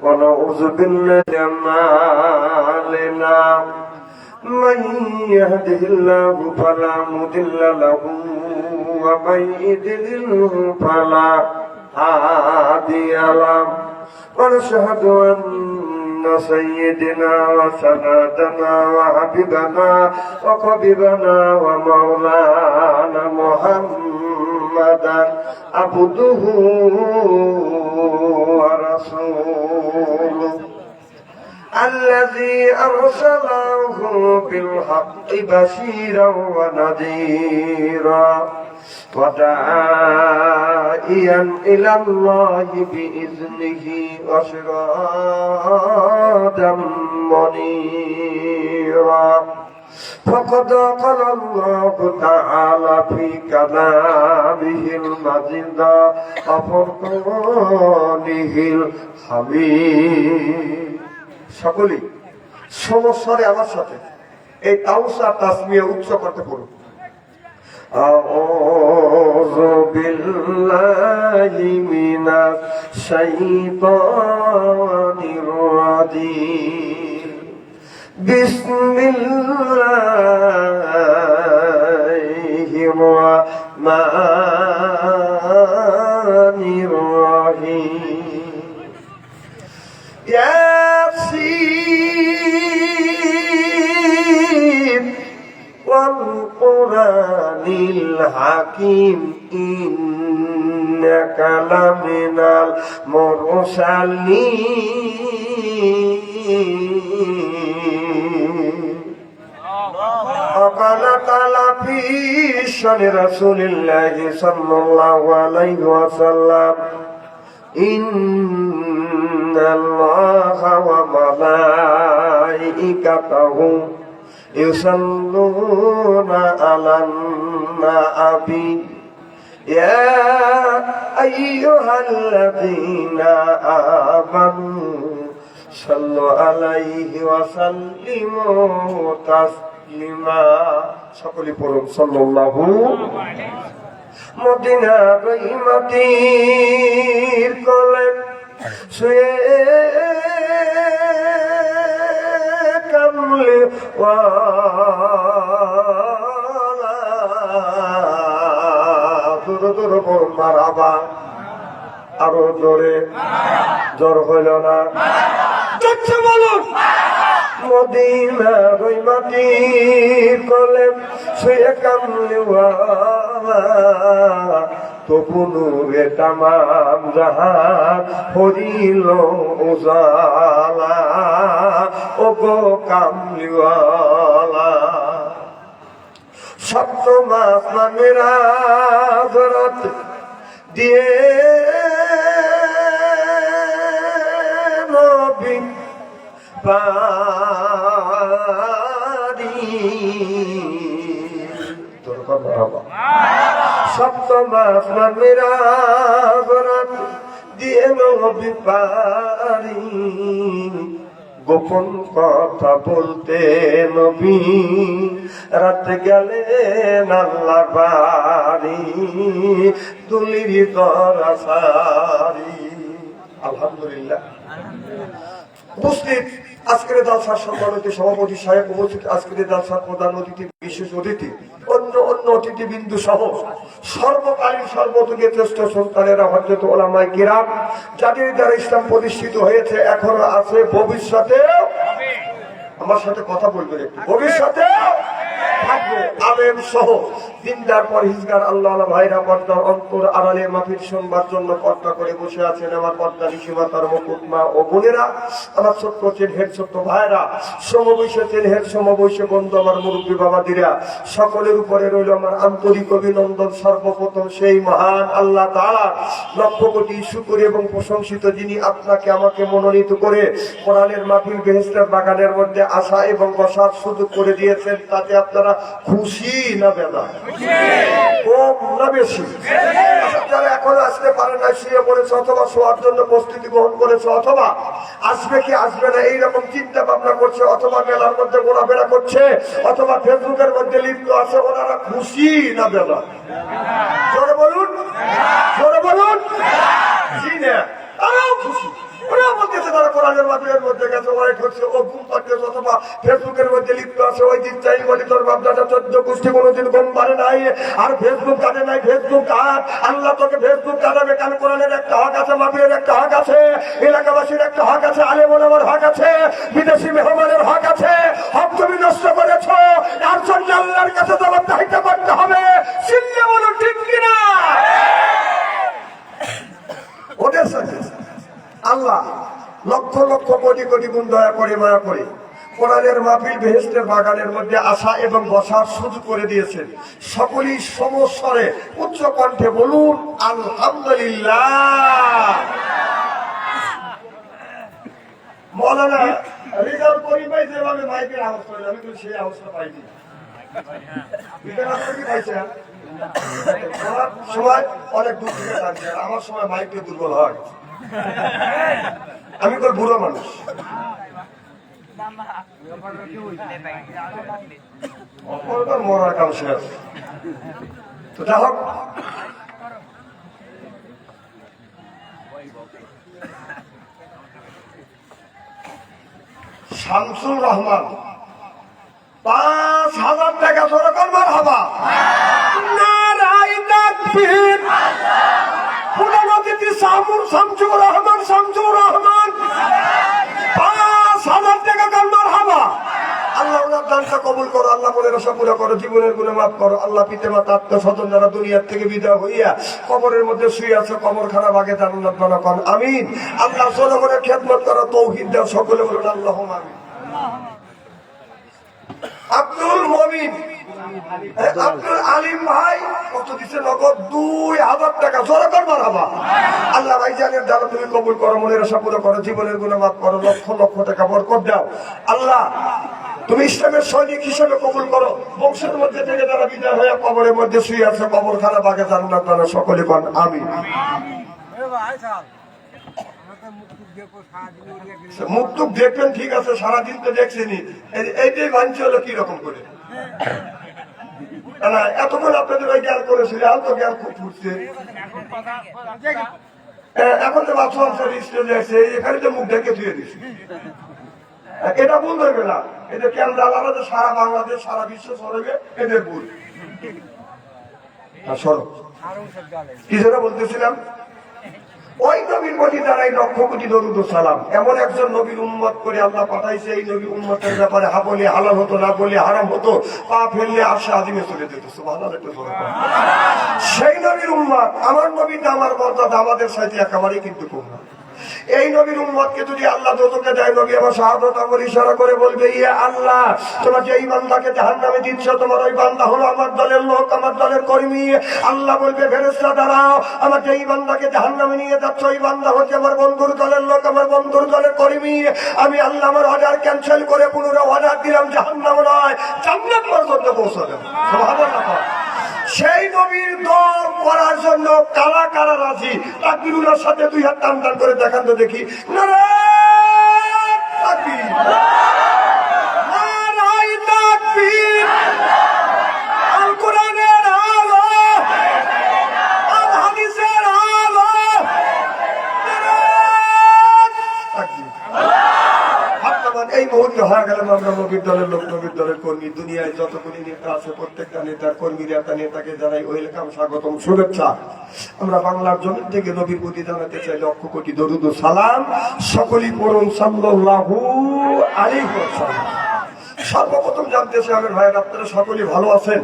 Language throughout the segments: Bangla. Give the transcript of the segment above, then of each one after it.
ونعوذ بالله من أعمالنا من يهده الله فلا مضل له ومن يضلل فلا هادي له ونشهد أن سيدنا وسندنا وحبيبنا وقريبنا ومولانا محمدا عبده ورسوله الذي أرسله بالحق بشيرا ونذيرا وداعيا إلى الله بإذنه وسراجا منيرا فقد قال الله تعالى في كلامه المجيد وفرقانه الحميد সকলেই সমস্যারে আমার সাথে এই তাওসা তাসমিয়া উচ্চ করতে পড়ুন আউযু বিল্লাহি মিনাশ শাইতানির রাজিম বিসমিল্লাহির রাহমানির রাহিম ياسين والقرآن الحكيم إنك لمن المرسلين وقال تعالى في شأن رسول الله صلى الله عليه وسلم إن الله وملائكته يصلون على النبي يا أيها الذين آمنوا صلوا عليه وسلموا تسليما সকলে পড়ুন সাল্লাল্লাহু মদিনা রহিমতির কোলে শুয়ে কামলে ওয়ালা দূর দূর মারহাবা আরো জোরে জ্বর হইল না চচ্ছে বলুন মদিনা রহিমতির কোলে শুয়ে কামলে ওয়ালা তবু নূরে তামাম জাহান হরিল উজালা ও গো কামলিওয়ালা সপ্তম আসমানের রাত দিয়ে নবী পারি তোর কথা বাবা সপ্তম আসমানের রাত দিয়ে নবী পারি গোপন কথা বলতে নবী রাত গেলেন আল্লাহর বাড়ি দুলির দরা সারি আলহামদুলিল্লাহ উপস্থিত আজকের জালসার সম্মানিত সভাপতি সাহেব, উপস্থিত আজকের জালসার প্রধান অতিথি, বিশেষ অতিথি, অন্য অতিথিবৃন্দু সহ সর্বকালীন সর্বযুগের শ্রেষ্ঠ সন্তানেরা, হযরত উলামায়ে কিরাম, যাদের দ্বারা ইসলাম প্রতিষ্ঠিত হয়েছে, এখনো আছে, ভবিষ্যতে আমার সাথে কথা বলবেন একটু, ভবিষ্যতে থাকবে আলেম সহ দিনদার পরহেজগার আল্লাহ ভাইরা পর্দার অন্তর আড়ালে মাহফিল শুনবার জন্য পর্দা করে বসে আছেন আমার পর্দা নিশিমাতার মুকুটমা ও বোনেরা, আমার ছোট্ট চেনহের ছোট্ট ভাইরা, সমবয়সী চেনহের সমবয়সী বন্ধু, আমার মুরব্বী বাবাদিরা, সকলের উপরে রইল আমার আন্তরিক অভিনন্দন। সর্বপ্রথম সেই মহান আল্লাহ তাআলা লক্ষ কোটি শুকর এবং প্রশংসিত, যিনি আপনাকে আমাকে মনোনীত করে কোরআনের মাহফিল বেহেশতের বাগানের মধ্যে আসা এবং বসার সুযোগ করে দিয়েছেন। তাতে আপনারা খুশি না বেদা, কম না বেশি? যারা এখন আসতে পারে না, শুয়ে পড়েছে অথবা শোয়ার জন্য প্রস্তুতি গ্রহণ করেছে, অথবা আসবে কি আসবে না এইরকম চিন্তা ভাবনা করছে, অথবা মেলার মধ্যে ঘোরাফেরা করছে, অথবা ফেসবুকের মধ্যে লিপ্ত আছে, ওনারা খুশি না বেদা? জোরে বলুন, জোরে বলুন। জি না, তারাও খুশি। ওরা বলতেছে তারা কোরআনের মাহফিলের মধ্যে গেছে, ওরাই ঠকছে, ও ঘুম পাচ্ছে অথবা ফেসবুকের মধ্যে লিপ্ত আছে। ওই দিন চাই বলি তোর বাপদাদা 14 গোষ্ঠী কোনোদিন ঘুম পারে নাই, আর ফেসবুক কাটে নাই। ফেসবুক কাট, আল্লাহ তোকে ফেসবুক কাটাবে কেন? কোরআনের একটা হক আছে, মাহফিলের একটা হক আছে, এলাকাবাসীর একটা হক আছে, আলেম ওলামার হক আছে, বিদেশি মেহমানের হক আছে। হক তুমি নষ্ট করেছ, তার জন্য আল্লাহর কাছে জবাবদিহিতা করতে হবে। চিল্লে বলো ঠিক কিনা? ওদের সাথে আল্লাহ লক্ষ লক্ষ কোটি কোটি গুণ দয়া করে, মায়া করে কোরআনের মাহফিল বেহেশতের বাগানের মধ্যে আসা এবং বসার সুযোগ করে দিয়েছেন। সকলেই সমস্বরে উচ্চ কণ্ঠে বলুন আলহামদুলিল্লাহ। মৌলানা রিজাল করিম ভাই যেভাবে মাইকের আওয়াজ করে, আমি কিন্তু সেই আওয়াজটা পাইনি। সময় অনেক দূর থেকে থাকছে, আমার সময় মাইকে দুর্বল হয়। আমি তো বুড়ো মানুষ। মরার কাম শেষ। তো যা হোক, শামসুর রহমান 5,000 টাকা সরকার মার হবা। শামসুর রহমান 5,000 টাকা কালমার হবা। আল্লাহ ওনার দানটা কবুল করো, আল্লাহ মনের আশা পুরো করো, জীবনের গুণে মাফ করো। আল্লাহ পিতা মাতা আত্মীয় স্বজন যারা দুনিয়ার থেকে বিদায় হইয়া কবরের মধ্যে শুয়ে আছে, কবর খারাপ আগে জান্নাত দান করুন, আমিন। আল্লাহ জনগণের খেদমত করো, তৌহিদ দাও, সকলে বলুন আল্লাহুম্মা আমিন। আব্দুল মমিন আব্দুল আলিম ভাই কত দিচ্ছে? নগদ 2,000 টাকা সরকার মার হবা। আল্লাহ ভাইজানের দ্বারা তুমি কবুল করো, মনের আশা পুরো করো, জীবনের গুণে মাফ করো, লক্ষ লক্ষ টাকা বরকত দাও। আল্লাহ তুমি ইসলামের সৈনিক হিসেবে কবুল করো। বংশের মধ্যে থেকে যারা বিদায় হয়ে কবরের মধ্যে শুয়ে আছে, কবর খারাপ আগে জান্নাত দান, সকলে কোন আমিন। মুক্তুক দেখবেন, ঠিক আছে, সারাদিন তো দেখছেনি। এইটাই মানছে হলো কি রকম করে এতক্ষণ আপনাদের ওই জ্ঞান করেছিল, আর তো জ্ঞান খুব ফুটছে। এখন যে বাচ্চা স্টেজে আছে, এখানে তো মুখ ঢেকে ধুয়ে দিচ্ছে। এটা ভুল ধরবে না, এটা ক্যামেরা আলাদা, সারা বাংলাদেশ সারা বিশ্ব সরবে, এদের ভুল। সরো কি যেটা বলতেছিলাম, ওই নবীর প্রতি দাঁড়াই লক্ষ কোটি দরুদ ও সালাম। এমন একজন নবীর উম্মত করে আল্লাহ পাঠাইছে, এই নবীর উম্মতের ব্যাপারে হা বলে হালাল হতো, না বলে হারাম হতো, পা ফেললে আরশে আজিমে চলে যেত। সুবহানাল্লাহ। সেই নবীর উম্মত, আমার নবীটা আমার মর্যাদা আমাদের সাথে একেবারেই কিন্তু কম না। এই নবীর উম্মতকে যদি আল্লাহ দোজখে দেয়, নবী আমার শাহাদাত আমল ইশারা করে বলবে, ইয়া আল্লাহ, তোমার যে এই বান্দাকে জাহান্নামে দিচ্ছ, তোমার ওই বান্দা হলো আমার দলের লোক, আমার দলের কর্মী। আল্লাহ বলবে, ফেরেশতা দাঁড়াও, আমার যে এই বান্দাকে জাহান্নামে নিয়ে যাচ্ছ, ওই বান্দা হচ্ছে আমার বন্ধুর দলের লোক, আমার বন্ধুর দলের কর্মী। আমি আল্লাহ আমার অর্ডার ক্যান্সেল করে পুনরায় অর্ডার দিলাম, জাহান্নাম নয় জান্নাত পর্যন্ত পৌঁছালাম। সুবহানাল্লাহ। সেই নবীর দল করার জন্য কারা কারা রাজি? তাকবীরের সাথে 2 হাত টান টান করে দেখান তো দেখি। নারায়ে তাকবীর, নারায়ে তাকবীর। আল কোরআনের আলো, আল হাদিসের আলো, নারায়ে তাকবীর। এই মুহূর্তে হয়ে গেলাম আমরা নবীর দলের লোক, নবীর দলের কর্মী। দুনিয়ায় যতগুলি নেতা আছে, প্রত্যেকটা নেতার কর্মীরা নেতাকে জানাই ওয়েলকাম, স্বাগতম, শুভেচ্ছা। আমরা বাংলার জমিন থেকে নবীর প্রতি জানাতে চাই লক্ষ কোটি দরুদ ও সালাম। সকলেই পড়ুন সাল্লাল্লাহু আলাইহি ওয়াসাল্লাম। সর্বপ্রথম জানতে চাই আমার ভাইয়ের, আপনারা সকলেই ভালো আছেন?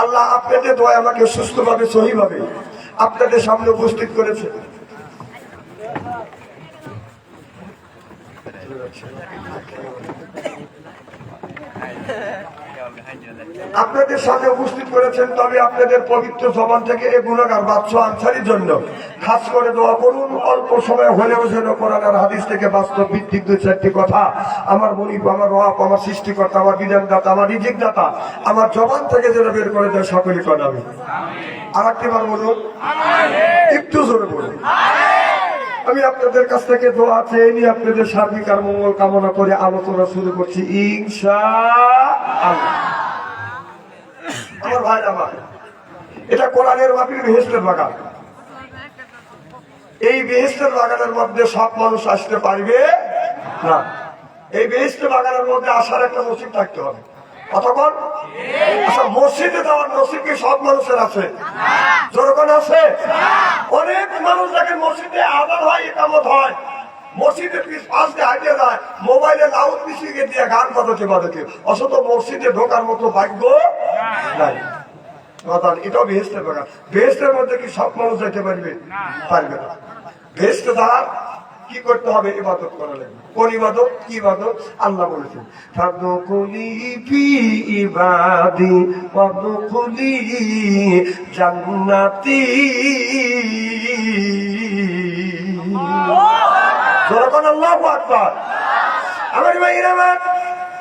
আল্লাহ আপনাদের দোয়া আমাকে সুস্থভাবে, সহিভাবে আপনাদের সামনে উপস্থিত করেছেন। আপনাদের সাথে উপস্থিত করেছেন, তবে আপনাদের পবিত্র জবান থেকে এই গুনাহগার বাদশা আনসারীর জন্য খাস করে দোয়া করুন। অল্প সময় হলেও যেন কোরআন আর হাদিস থেকে বাস্তব ভিত্তিক 2-4টি কথা আমার মনিব, আমার রব, আমার সৃষ্টিকর্তা, আমার বিধানদাতা, আমার রিজিক দাতা আমার জবান থেকে যেন বের করে দেয়, সকলেই করেন আমিন। আর একটিবার বলুন, একটু জোরে বলুন। আমি আপনাদের কাছ থেকে দোয়া চেয়ে নিয়ে আপনাদের সার্বিক আর মঙ্গল কামনা করে আলোচনা শুরু করছি, ইনশাআল্লাহ। আমার ভাই, আমার এটা কোরআনের মাহফিল, বেহেশতের বাগান। এই বেহেশতের বাগানের মধ্যে সব মানুষ আসতে পারবে না। এই বেহেশতের বাগানের মধ্যে আসার একটা নসিব থাকতে হবে। কতক্ষণ? আচ্ছা, মসজিদে যাওয়ার নসিব কি সব মানুষের আছে? যখন আছে, অনেক মানুষ দেখেন মসজিদে আযান হয়, ইকামত হয়, মসজিদে পাশ দিয়ে হাঁটে যায়, মোবাইলে লাউড মিউজিকে দিয়ে গান বাজাতে বাজাতে, অথচ মসজিদে ঢোকার মতো ভাগ্য নাই। এটাও বেহেশতের বাগান। বেহেশতের মধ্যে কি সব মানুষ যেতে পারবে? পারবে না। বেহেশতে যাওয়ার কি করতে হবে? ইবাদত করা লাগবে। কোন ইবাদত? কি ইবাদত? আল্লাহ বলেছেন, ফাদখুলি ফি ইবাদি ওয়াদখুলি জান্নাতি। যখন আল্লাহু আকবার। আমার ভাইরা,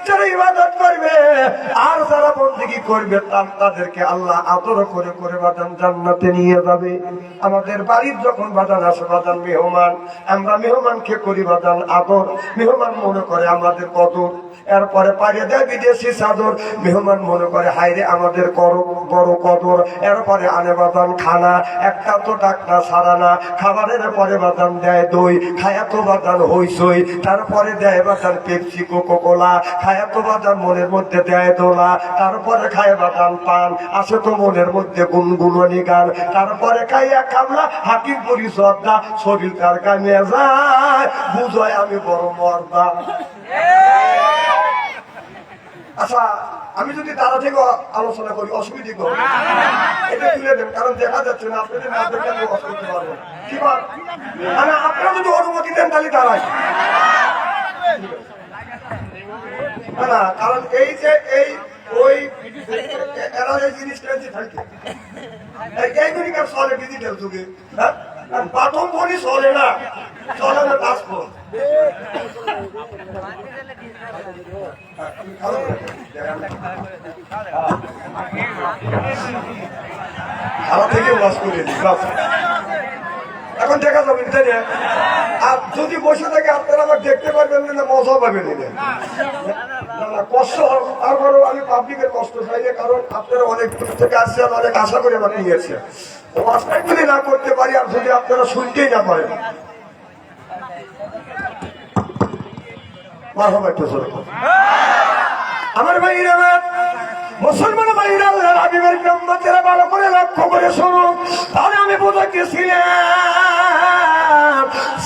যারা ইবাদত করবে আর যারা বন্দেগী করবে তাদেরকে আল্লাহ আদর করে করে বাদান জান্নাতে নিয়ে যাবে। আমাদের বাড়ির যখন বাদান আসে, বাদান মেহমান, আমরা মেহমানকে করি বাদান আদর। মেহমান মনে করে আমাদের কদর, এরপরে পাড়িয়ে দেয় বিদেশি চাদর। মেহমান মনে করে হাইরে আমাদের বড় কদর। এরপরে আনে বাদান খানা, একটা তো ডাকনা সারা না। খাবারের পরে বাদান দেয় দই, খায়া তো বাদান হইসই। তারপরে দেয় বাদান পেপসি, কোকো কোলা, খায়া তো বাদান মনের মধ্যে দেয় দোলা। তারপরে খায় বাদান পান, আসে তো মনের মধ্যে গুনগুননি গান। তারপরে খাইয়া কামলা হাকিম পরি শ্রদ্ধা, শরীর তার কামে যায়, বুঝয় আমি বড় মর্দা। আচ্ছা, আমি যদি তারা থেকে আলোচনা করি অসুবিধা করবো, এটা তুলে দেন, কারণ দেখা যাচ্ছে না, আপনাদের না দেখে আমি অসুবিধা পারবো। কি বল? মানে আপনারা যদি অনুমতি দেন তাহলে তারাই না, কারণ এই যে এই ওই এরা এই জিনিসটা থাকে এইগুলিকার চলে ডিজিটাল যুগে। প্রথম ফোনই চলে না, চলে না পাসপোর্ট। খাওয়া থেকে ওয়াশ করে দিই। এখন দেখা যাবে না। আর যদি বসে থাকে আপনারা আমার দেখতে পারবেন না, মজা পাবেন না, কষ্ট হবে। তারপরেও আমি পাবলিকের কষ্ট চাই না, কারণ আপনারা অনেক দূর থেকে আসছেন, অনেক আশা করে আমার নিয়েছে। ওয়াশটাই যদি না করতে পারি, আর যদি আপনারা শুনতেই না পারেন, আমার ভাইরা, মুসলমান ভাইরা, আল্লাহর হাবিবের উম্মতেরা ভালো করে লক্ষ্য করে শুনুন। তাহলে আমি বুঝাইতেছিলাম,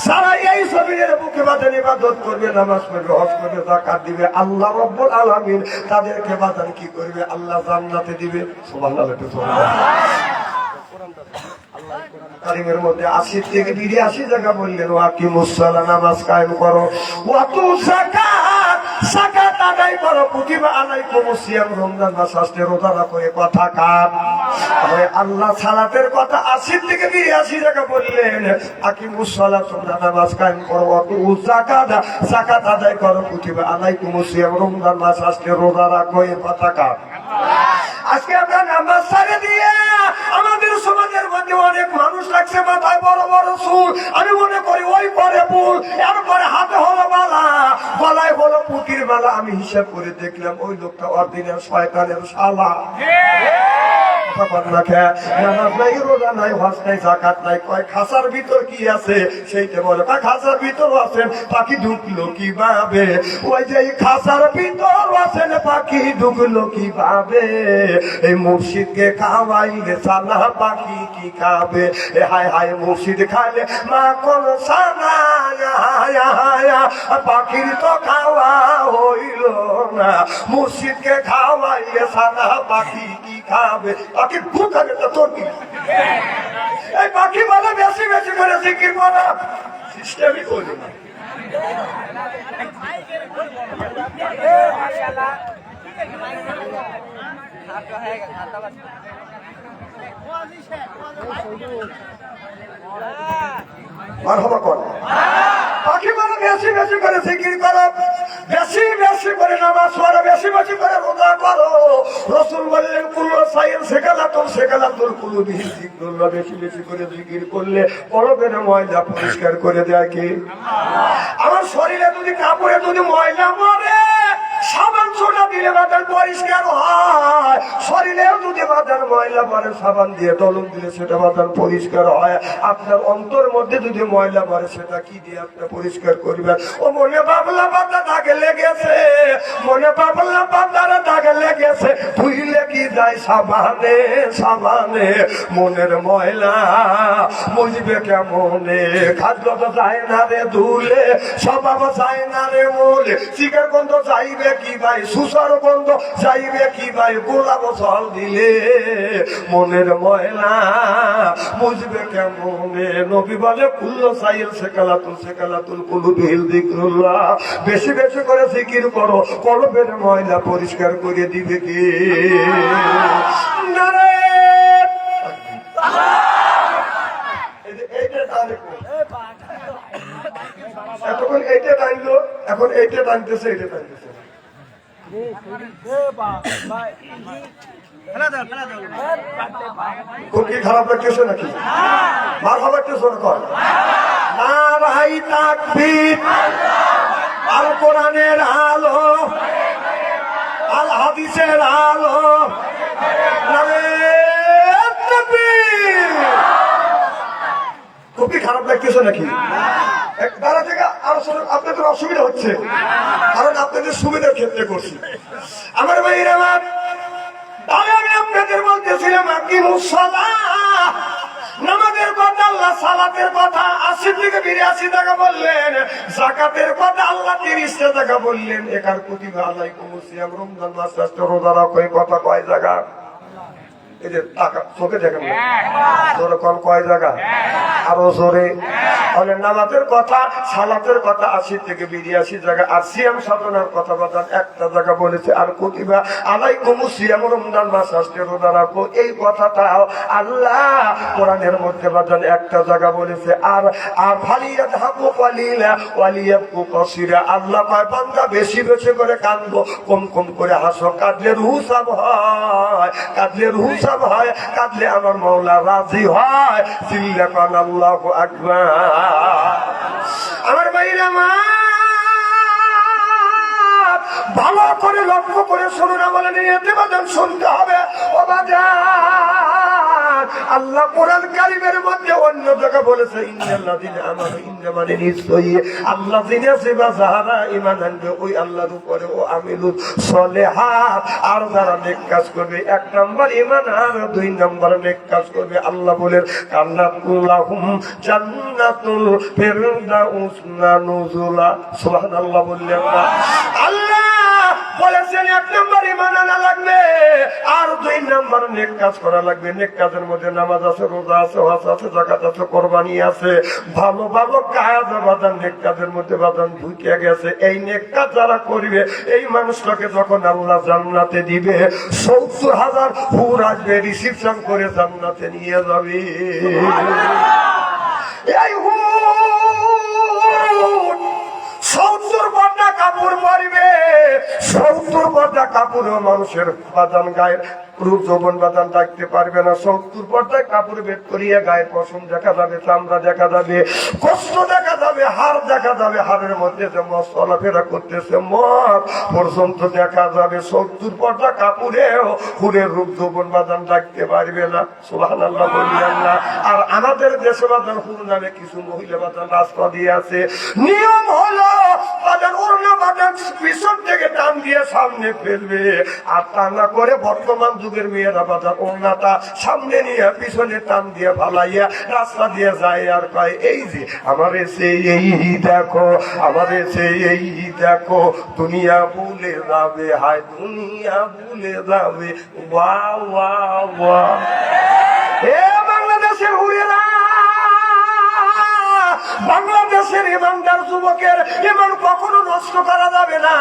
সারা এই জমিনের বুকে বাদান ইবাদত করবে, নামাজ পড়বে, হজ করবে, যাকাত দিবে, আল্লাহ রাব্বুল আলামিন তাদেরকে বাদান কি করবে? আল্লাহ জান্নাতে দিবে। সুবহানাল্লাহ। কারিমের মধ্যে ৮০ থেকে ৮২ জায়গা বললেন, ওয়াকিমুস সালাহ, নামাজ কায়েম করো, ওয়াতু যাকাত, যাকাত আদায় করো, কুতিবা আলাইকুমুস সিয়াম, রমজান মাস আসলে রোজা রাখো। এ কথা কার? আল্লাহ সালাতের কথা ৮০ থেকে ৮২ জায়গা বললেন, আকিমুস সালাহ, তোমরা নামাজ কায়েম করো, ওয়াতু যাকাত, যাকাত আদায় করো, কুতিবা আলাইকুমুস সিয়াম, রমজান মাস আসলে রোজা রাখো। এ কথা কার? আজকে আমরা নামাজ ছেড়ে দিয়ে আমাদের সমাজের মধ্যে অনেক মানুষ লাগছে মাথায় বড় বড় চুল, আমি মনে করি ওই পরে ফুল, এরপরে হাতে হলো মালা, গলায় হলো পুঁতির মালা। আমি হিসাব করে দেখলাম ওই লোকটা অর্দিনের শয়তানের শালা। নামাজ নাই, রোজা নাই, হজ নাই, যাকাত নাই, কয় খাসার ভিতর কি আছে সেইটা বলে। খাসার ভিতর আছেন, পাখি ঢুকলো কিভাবে? ওই যে খাসার ভিতর আছেন, পাখি ঢুকলো কিভাবে? এই মুর্শিদকে খাওয়াইলে সানা, পাখি কি খাবে? হায় হায়, মুর্শিদ খাইলে মা কোন সানা, পাখির তো খাওয়া হইল না। মুর্শিদকে খাওয়াইলে সানা, পাখি কি খাবে? পাখি ভূত খাবে তো তোর কি? এই পাখি বলে বেশি বেশি করে জিকির করা, সিস্টেমই করবে না। পাখি বলে বেশি বেশি করে জিকির করো, বেশি বেশি করে নামাজ পড়ো, বেশি বেশি করে রোজা করো। রাসূল বললেন, কুল্লু সাইয়্যিন সেকালাতুন সেকালাতুল কুলুবি, জিকিরুল্লাহ, বেশি বেশি করে জিকির করলে কলবের ময়লা পরিষ্কার করে দেয় কে? আমার শরীরে যদি কাপড়ে যদি ময়লা মরে, সাবান সোডা দিলে বাদান পরিষ্কার হয়। শরীরেও যদি বাজার ময়লা পরে সাবান দিয়ে দলন দিলে সেটা বাজার পরিষ্কার হয়। আপনার অন্তর মধ্যে যদি ময়লা পরে সেটা কি দিয়ে আপনি পরিষ্কার করবেন? ও মনে বাবলা পাতা দাগে লেগেছে, মনে বাবলা পাতার দাগে লেগেছে, ধুইলে কি যায় সাবানে সাবানে? মনের ময়লা মুজবে কেমনে? খাদ্য তো যায় না রে ধুলে, স্বভাব যায় না রে মূলে, চিকের গন্ধ চাইবে কি ভাই, সুসার গন্ধ চাইবে কি ভাই, গোলাপ জল দিলে মনের ময়লা মুজবে কেমনে? নবী বলে কুল্লু সাইল সেকালাতুল কুলুবিল যিকরুল্লাহ, বেশি বেশি করে জিকির করো, কলবের ময়লা পরিষ্কার করে দিবে কে? নারে এতক্ষণ এইটা টানলো, এখন এইটা টানতেছে, এইটা টানতেছে। খুব কি খারাপ লাগতেছে নাকি? মার খাবার লাগতেছে কর নারাই তাকবীর, আল কোরআনের আলো, আল হাদিসের আলো, নারে তাকবীর। খুব কি খারাপ লাগতেছে নাকি? তারা থেকে আপনাদের অসুবিধা হচ্ছে, কারণ আপনাদের সুবিধার ক্ষেত্রে করছি। আমার ভাইয়ের আমার, তাহলে আমি আপনাদের বলতেছিলাম নামাজের কথা আল্লাহ, সালাতের কথা ৮০ থেকে ৮২ টাকা বললেন, যাকাতের কথা আল্লাহ ৩০ টাকা বললেন। একার কুতিবা আলাইকুমুস সিয়াম, রমজান মাস রোজা রাখো, এই কথা কয় জায়গা? এই যে টাকা চোখে দেখেন জোরে কোন কয় জায়গা? আরো জোরে। তাহলে নামাজের কথা, সালাতের কথা ৮০ থেকে ৮২ জায়গা, আর সিয়াম সাধনার কথা বাদান একটা জায়গা বলেছে। আর কুতিবা আলাইকুমুস সিয়াম, রমজান মাস আসছে রোজা রাখো, এই কথাটাও আল্লাহ কোরআনের মধ্যে বাদান একটা জায়গা বলেছে। আর ফালিয়াযহাবু কালিলা ওয়ালিয়াবকু কাসীরা, আল্লাহ কয় বান্দা বেশি বেশি করে কাঁদবো, কম কম করে হাসো। কাঁদলে রূহ সাফ হয়, কাঁদলে রূহ সাফ হয়, কাঁদলে আমার মাওলা রাজি হয়। চিল্লা কান আল্লাহু আকবার। আমার ভাইরা মা, ভালো করে লক্ষ্য করে শুনুন, আমলে নিয়তে বাজান শুনতে হবে। ও বাজান, আল্লাহ কোরআন কারীমের মধ্যে অন্য জায়গা বলেছে ইন্নাল্লাযিনা আমানু, ইন্না মানে নিশ্চয়ই আল্লাযিনা সিবা যারা ঈমান আনবে ওই আল্লাহর উপরে, ও আমিলুস সলিহাত, আর যারা নেক কাজ করবে। ১ নাম্বার ঈমান, আর ২ নাম্বার নেক কাজ করবে। আল্লাহ বলেন কান্নাতুল্লাহুম জান্নাতুল ফিরদাউস নুজুলা। সুবহানাল্লাহ বললেন না? আল্লাহ বলেছেন ১ নাম্বার ঈমান আনা লাগবে, আর ২ নাম্বার নেক কাজ করা লাগবে। নেক কাজের মধ্যে নামাজ আছে, রোজা আছে, হজ আছে, যাকাত আছে, কোরবানি আছে, ভালো ভালো কাজ বাদান নেক কাজের মধ্যে বাদান ঢুকে গেছে। এই নেক কাজ যারা করবে, এই মানুষটাকে যখন আল্লাহ জান্নাতে দিবে, ৭০,০০০ হুর আসবে, রিসিপশন করে জান্নাতে নিয়ে যাবে। এই হুর ৭০ পর্দা কাপড় পরবে, ৭০ পর্দা কাপড় মানুষের বাদান গায়ের রূপ যৌবন বাদান রাখতে পারবে না। ৭০ পর্দায় কাপড় বের করিয়ে গায়ের পশম দেখা যাবে, চামড়া দেখা যাবে, কষ্ট দেখা যাবে, হাড় দেখা যাবে, হাড়ের মধ্যে যে মস চলাফেরা করতেছে মর পর্যন্ত দেখা যাবে। ৭০ পর্দা কাপড়েও হুরের রূপ যৌবন বাদান রাখতে পারবে না। সুবহানাল্লাহ বললেন না? আর আমাদের দেশে বাদান হুর নামে কিছু মহিলা বাদান রাস্তা দিয়ে আছে। নিয়ম হলো বাদান ওড়না বাদান পিছন থেকে টান দিয়ে সামনে ফেলবে, আর তা না করে বর্তমান যুগের মেয়েরা বাজার ওড়নাটা সামনে নিয়ে পিছনে টান দিয়ে ফালাইয়া রাস্তা দিয়ে যায়, আর কয় এই যে আমার এসে এই দেখো, আমার এসে এই দেখো, দুনিয়া ভুলে যাবে, হায় দুনিয়া ভুলে যাবে। ওয়া ওয়া ওয়া। এ বাংলাদেশের হুরেরা, বাংলাদেশের ইমানদার যুবকের ইমান কখনো নষ্ট করা যাবে না।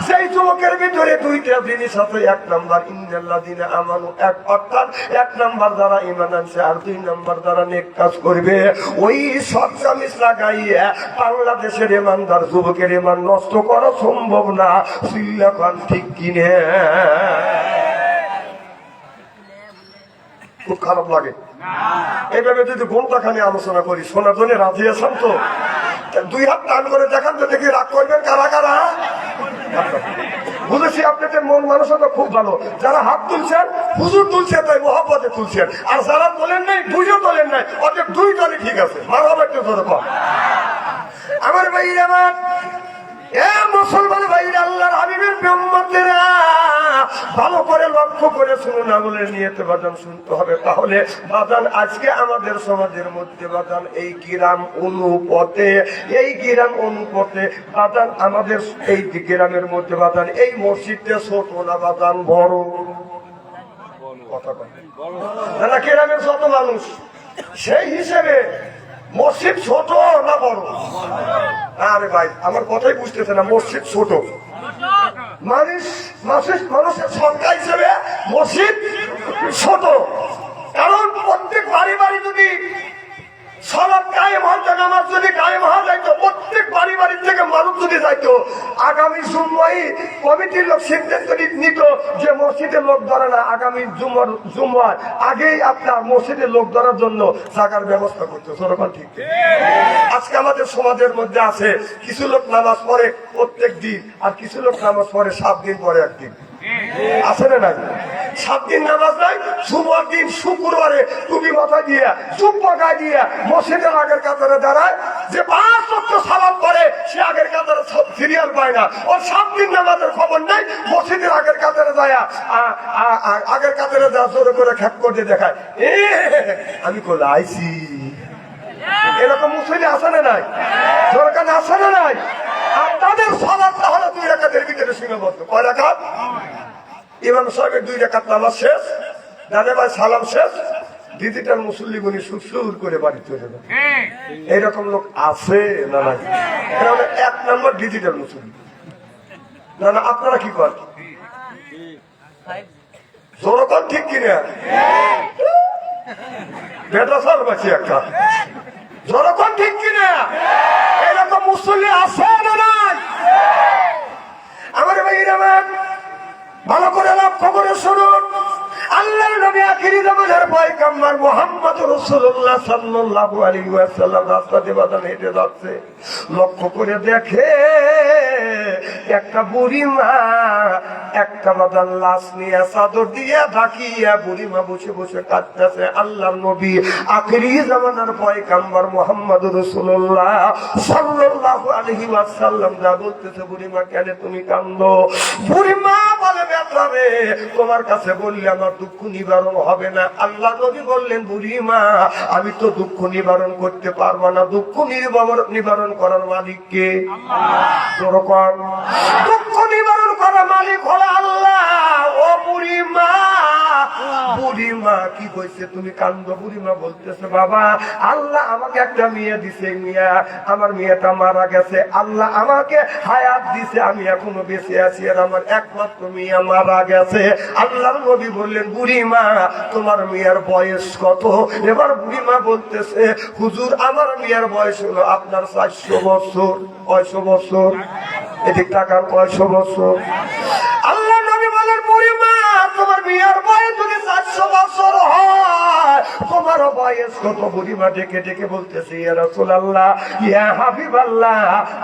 সেই যুবকের ভিতরে ২টা জিনিস আছে। ১ নাম্বার ইন্নাল্লাযিনা আমানু, অর্থাৎ ১ নাম্বার যারা ঈমান আনছে, আর ২ নাম্বার যারা নেক কাজ করবে। ওই সৎকামিজ লাগাইয়া বাংলাদেশের ইমানদার যুবকের ঈমান নষ্ট করা সম্ভব না। চিল্লা খান ঠিক কিনে? খুব খারাপ লাগে এইভাবে যদি ঘন্টাখানি আলোচনা করি। শোনার জন্য রাজি আছেন তো? ২ হাত টান করে দেখান তো, দেখি রাগ করবেন কারা কারা। বুঝেছি আপনাদের মন মানসিকতা খুব ভালো। যারা হাত তুলছেন হুজুর তুলছে তাই মহব্বতে তুলছেন, আর যারা তোলেন নাই বুঝে তোলেন নাই, অর্থাৎ দুই দলই ঠিক আছে। মারহাবা একটু ধরে কম। আমার ভাই আমার মুসলমান ভাইরা, আল্লাহর হাবিবের উম্মতেরা, ভালো করে লক্ষ্য করে শুনুন, আমলের নিয়তে বাজান শুনতে হবে। তাহলে বাজান আজকে আমাদের সমাজের মধ্যে বাজান এই গ্রাম অনুপথে, এই গ্রাম অনুপথে বাজান আমাদের এই গ্রামের মধ্যে বাজান এই মসজিদটা ছোট না বাজান বড়? কথা না, গ্রামের যত মানুষ সেই হিসেবে মসজিদ ছোট না বড়? আরে ভাই আমার কথাই বুঝতেছে না। মসজিদ ছোট, মানুষের সংখ্যা হিসেবে মসজিদ ছোট। কারণ প্রত্যেক বাড়ি বাড়ি যদি সালাত কায়েম হতো, নামাজ যদি কায়েম হওয়া যাইতো, প্রত্যেক বাড়ি বাড়ি থেকে মানুষ যদি যাইতো, আগামী জুম্মায় কমিটির লোক সিদ্ধান্ত নিত যে মসজিদের লোক ধরে না, আগামী জুম্মার আগেই আপনার মসজিদের লোক ধরার জন্য জায়গার ব্যবস্থা করতো। সেরকম ঠিক আজকে আমাদের সমাজের মধ্যে আছে কিছু লোক নামাজ পড়ে প্রত্যেক দিন, আর কিছু লোক নামাজ পড়ে 7 দিন পরে একদিন। আছে না নাই? 7 দিন নামাজ নাই, জুমার দিন শুক্রবারে টুপি মাথা দিয়ে চুপ পাকায় দিয়ে মসজিদের আগের কাতারে দাঁড়ায়। যে 5 ওয়াক্ত সালাত পড়ে সে আগের কাতারে সিরিয়াল পায় না, ওর 7 দিন নামাজের খবর নাই। মসজিদের আগের কাতারে যায়, আগের কাতারে যা জোরে করে খ্যাপ করে দেখায়, আমি কোলে আইছি। এরকম মুসলিম আছে না নাই? সরকার আছে না নাই? আর তাদের সালাত তাহলে 2 রাকাতের ভিতরে সীমাবদ্ধ। কয় রাকাত? ইমাম সাহেবের 2 রাকাত নামাজ শেষ, দাদা ভাই সালাম শেষ, ডিজিটাল মুসল্লি গুনি সুর করে বাড়ি চলে যাবে। এইরকম লোক আছে না নাই? এটা হলো 1 নম্বর ডিজিটাল মুসল্লি। না না, আপনারা কি করেন? জনগণ ঠিক কিনা? বেটা সাল বাঁচি একটা জনগণ ঠিক কিনা? এরকম মুসল্লি আছে না নাই? আমার ভাইরা ভালো করে লক্ষ্য করে শুনুন, আল্লাহর নবী আখিরি জামানার পয়গম্বর মুহাম্মদ রাসূলুল্লাহ সাল্লাল্লাহু আলাইহি ওয়াসাল্লাম রাস্তাতে বাদান হেঁটে যাচ্ছে। লক্ষ্য করে দেখে একটা বুড়ি মা একটা বাদান লাশ নিয়ে চাদর দিয়ে ঢাকিয়া বুড়ি মা বসে বসে কাঁদতেছে। আল্লাহর নবী আখিরি জামানার পয়গম্বর মুহাম্মদ রাসূলুল্লাহ সাল্লাল্লাহু আলাইহি ওয়াসাল্লাম যা বলতেছে, বুড়ি মা কেন তুমি কাঁদো? বুড়ি মা বলে, বেটা রে, তোমার কাছে বললে আমার দুঃখ নিবারণ হবে না। আল্লাহ নবী বললেন, বুড়ি মা আমি তো দুঃখ নিবারণ করতে পারবো না, দুঃখ নিবারণ করার মালিক কে? দুঃখ নিবারণ করার মালিক হলো আল্লাহ। ও বুড়ি মা, বুড়ি মা কি কইছে তুমি কান্দো? বুড়ি মা বলতেছে, বাবা আল্লাহ আমাকে একটা মেয়ে দিছে, আমার মেয়েটা মারা গেছে, আল্লাহ আমাকে হায়াত দিছে, আমি এখনো বেঁচে আছি, আর আমার একমাত্র মেয়ে মারা গেছে। আল্লাহর নবী বললেন, বুড়ি মা তোমার মেয়ের বয়স কত? এবার বুড়ি মা বলতেছে, হুজুর আমার মেয়ের বয়স হলো আপনার 400 বছর। 100 বছর? এদিক টাকার 100 বছর? আল্লাহ নবী বলেন, বুড়ি মা তোমার মেয়ের বয়স যদি 400 বছর হয়, তোমার বয়স কত? বুড়ি মা ডেকে ডেকে বলতেছে, ইয়া রাসূলুল্লাহ, ইয়া হাবিবাল্লাহ,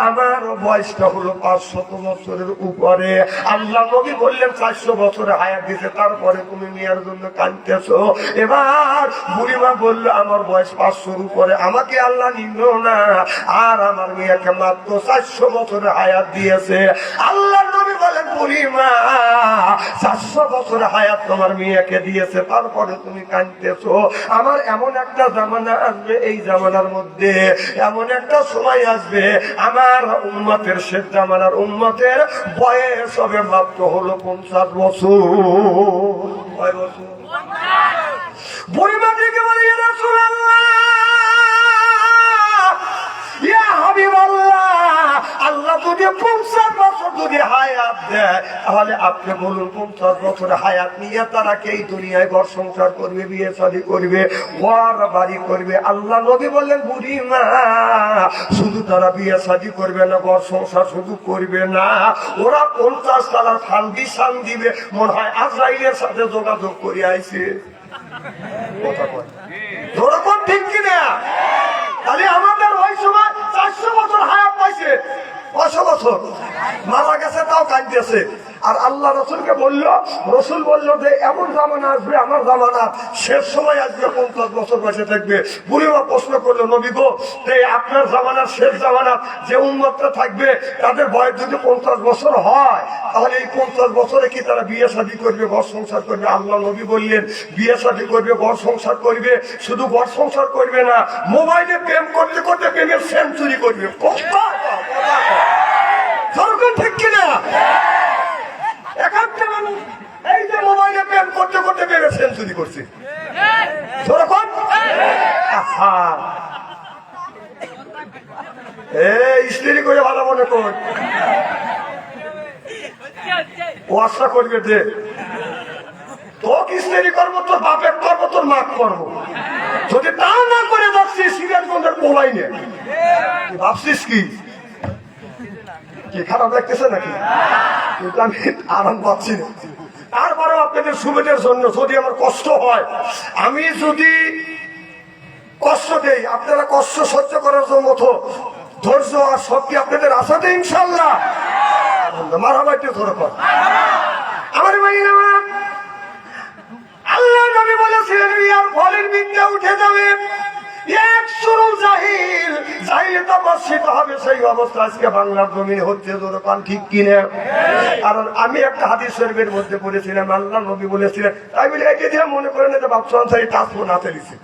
আমার বয়সটা হলো 500 বছরের উপরে। আল্লাহ নবী বললেন, 400 বছরে হায়াত দিতে, তারপরে তুমি মেয়ের জন্য কাঁদতেছো। এবার বুড়ি মা বলল, আমার বয়স 500-র উপরে, আমাকে আল্লাহ নিল না, আর আমার মেয়েকে মাত্র 400 বছরে হায়াত দিয়েছে। আল্লাহ নবী বলেন, বুড়ি মা 400 বছর হায়াত তোমার মেয়েকে দিয়েছে, তারপরে তুমি কাঁদতেছো। আমার এমন একটা জামানা আসবে, এই জামানার মধ্যে এমন একটা সময় আসবে, আমার উম্মতের শেষ জামানার উম্মতের বয়স হবে মাত্র হলো 50 বছর। কয় বছর? বুড়ি মা থেকে বলে, ইয়া রাসূলুল্লাহ, ইয়া হাবিবাল্লাহ, আল্লাহ যদি 50 বছর যদি হায়াত দেয়, তাহলে আপনি বলুন 50 বছর হায়াত নিয়ে তারা কে এই দুনিয়ায় ঘর সংসার করবে, বিয়ে শাদী করবে, ঘর বাড়ি করবে? আল্লাহ নবী বললেন, বুড়ি মা শুধু তারা বিয়ে শাদী করবে না, ঘর সংসার শুধু করবে না, ওরা 50 তালার ফান্ডিশন দিবে। মনে হয় আজরাইলের সাথে যোগাযোগ করে আইছে। ওরকম ঠিক কিনা? তাহলে আমাদের ওই সময় 400 বছর হায়াত পাইছে, 500 বছর মারা গেছে, তাও কাঁদতেছে। আর আল্লাহ রসুলকে বললো, রসুল বললো যে এমন জামানা আসবে, আমার জামানা শেষ সময় আসবে, 50 বছর বয়সে থাকবে। বুড়িমা প্রশ্ন করলো, নবী গো, আপনার জামানার শেষ জামানা যে উম্মতটা থাকবে তাদের বয়স যদি 50 বছর হয়, তাহলে এই 50 বছরে কি তারা বিয়ে শাদী করবে, ঘর সংসার করবে? আল্লাহ নবী বললেন, বিয়ে শাদী করবে, ঘর সংসার করবে, শুধু ঘর সংসার করবে না, মোবাইলে প্রেম করতে করতে প্রেমের সেঞ্চুরি করবে। ঠিক কিনা? একটা মানুষ এই যে মোবাইলে প্রেম করতে করতে প্রেমের সেঞ্চুরি করছে। স্ত্রী করে ভালো মনে কর, ও আশা করবে যে তোকে স্ত্রী করবো, তোর বাপের করবো, তোর মা করবো। যদি তা না করে ভাবছিস সিরিয়াল বন্ধের মোবাইলে, ভাবছিস কি খারাপ লাগতেছে নাকি? কিন্তু আমি আরাম পাচ্ছি না। তারপরেও আপনাদের সুবিধার জন্য যদি আমার কষ্ট হয়, আমি যদি কষ্ট দেই, আপনারা কষ্ট সহ্য করার মতো ধৈর্য আর শক্তি আপনাদের আশাতে ইনশাল্লাহ মারহাবা একটু ধরে কর। আমার ভাইরা, আল্লাহ নবী বলেছিলেন ইয়ার ফলের বিদ্যা উঠে যাবে, এক সুরুল জাহিল, জাহিলিয়াত বর্ষিত হবে, সেই অবস্থা আজকে বাংলার জমিনে হচ্ছে। দোকান ঠিক কিনে? কারণ আমি একটা হাদিস শরীফের মধ্যে পড়েছিলাম, আল্লাহ নবী বলেছিলেন, তাই বলে একে দিয়ে মনে করেন যে বাপসান সাই টাচফোন হাতে দিচ্ছে।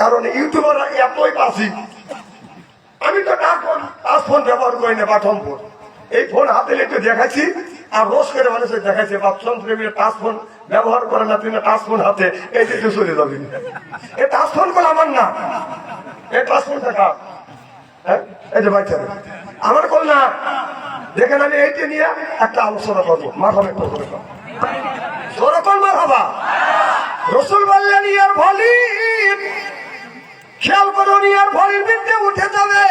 কারণ ইউটিউবাররা এতই পাশি, আমি তো টাচফোন ব্যবহার করি না, বাটন ফোন। এই ফোন হাতে একটু দেখাচ্ছি, আর রোজ করে মানুষের দেখাচ্ছি বাপসান প্রেমীর টাচফোন ব্যবহার করে না, তুমি টাচফোন হাতে এই যে চলে যাবি। এই টাচফোন গুলো আমার না, এই টাচফোনটা কার? এই যে বাচ্চা আমার কল না। দেখেন আমি এইটা নিয়ে একটা আলোচনা করবো, মাথাবে ওরকম মাথাবা। রসুল বললেন ইয়ার ভলির, খেয়াল করুন, ইয়ার ভলির বিদ্যে উঠে যাবে,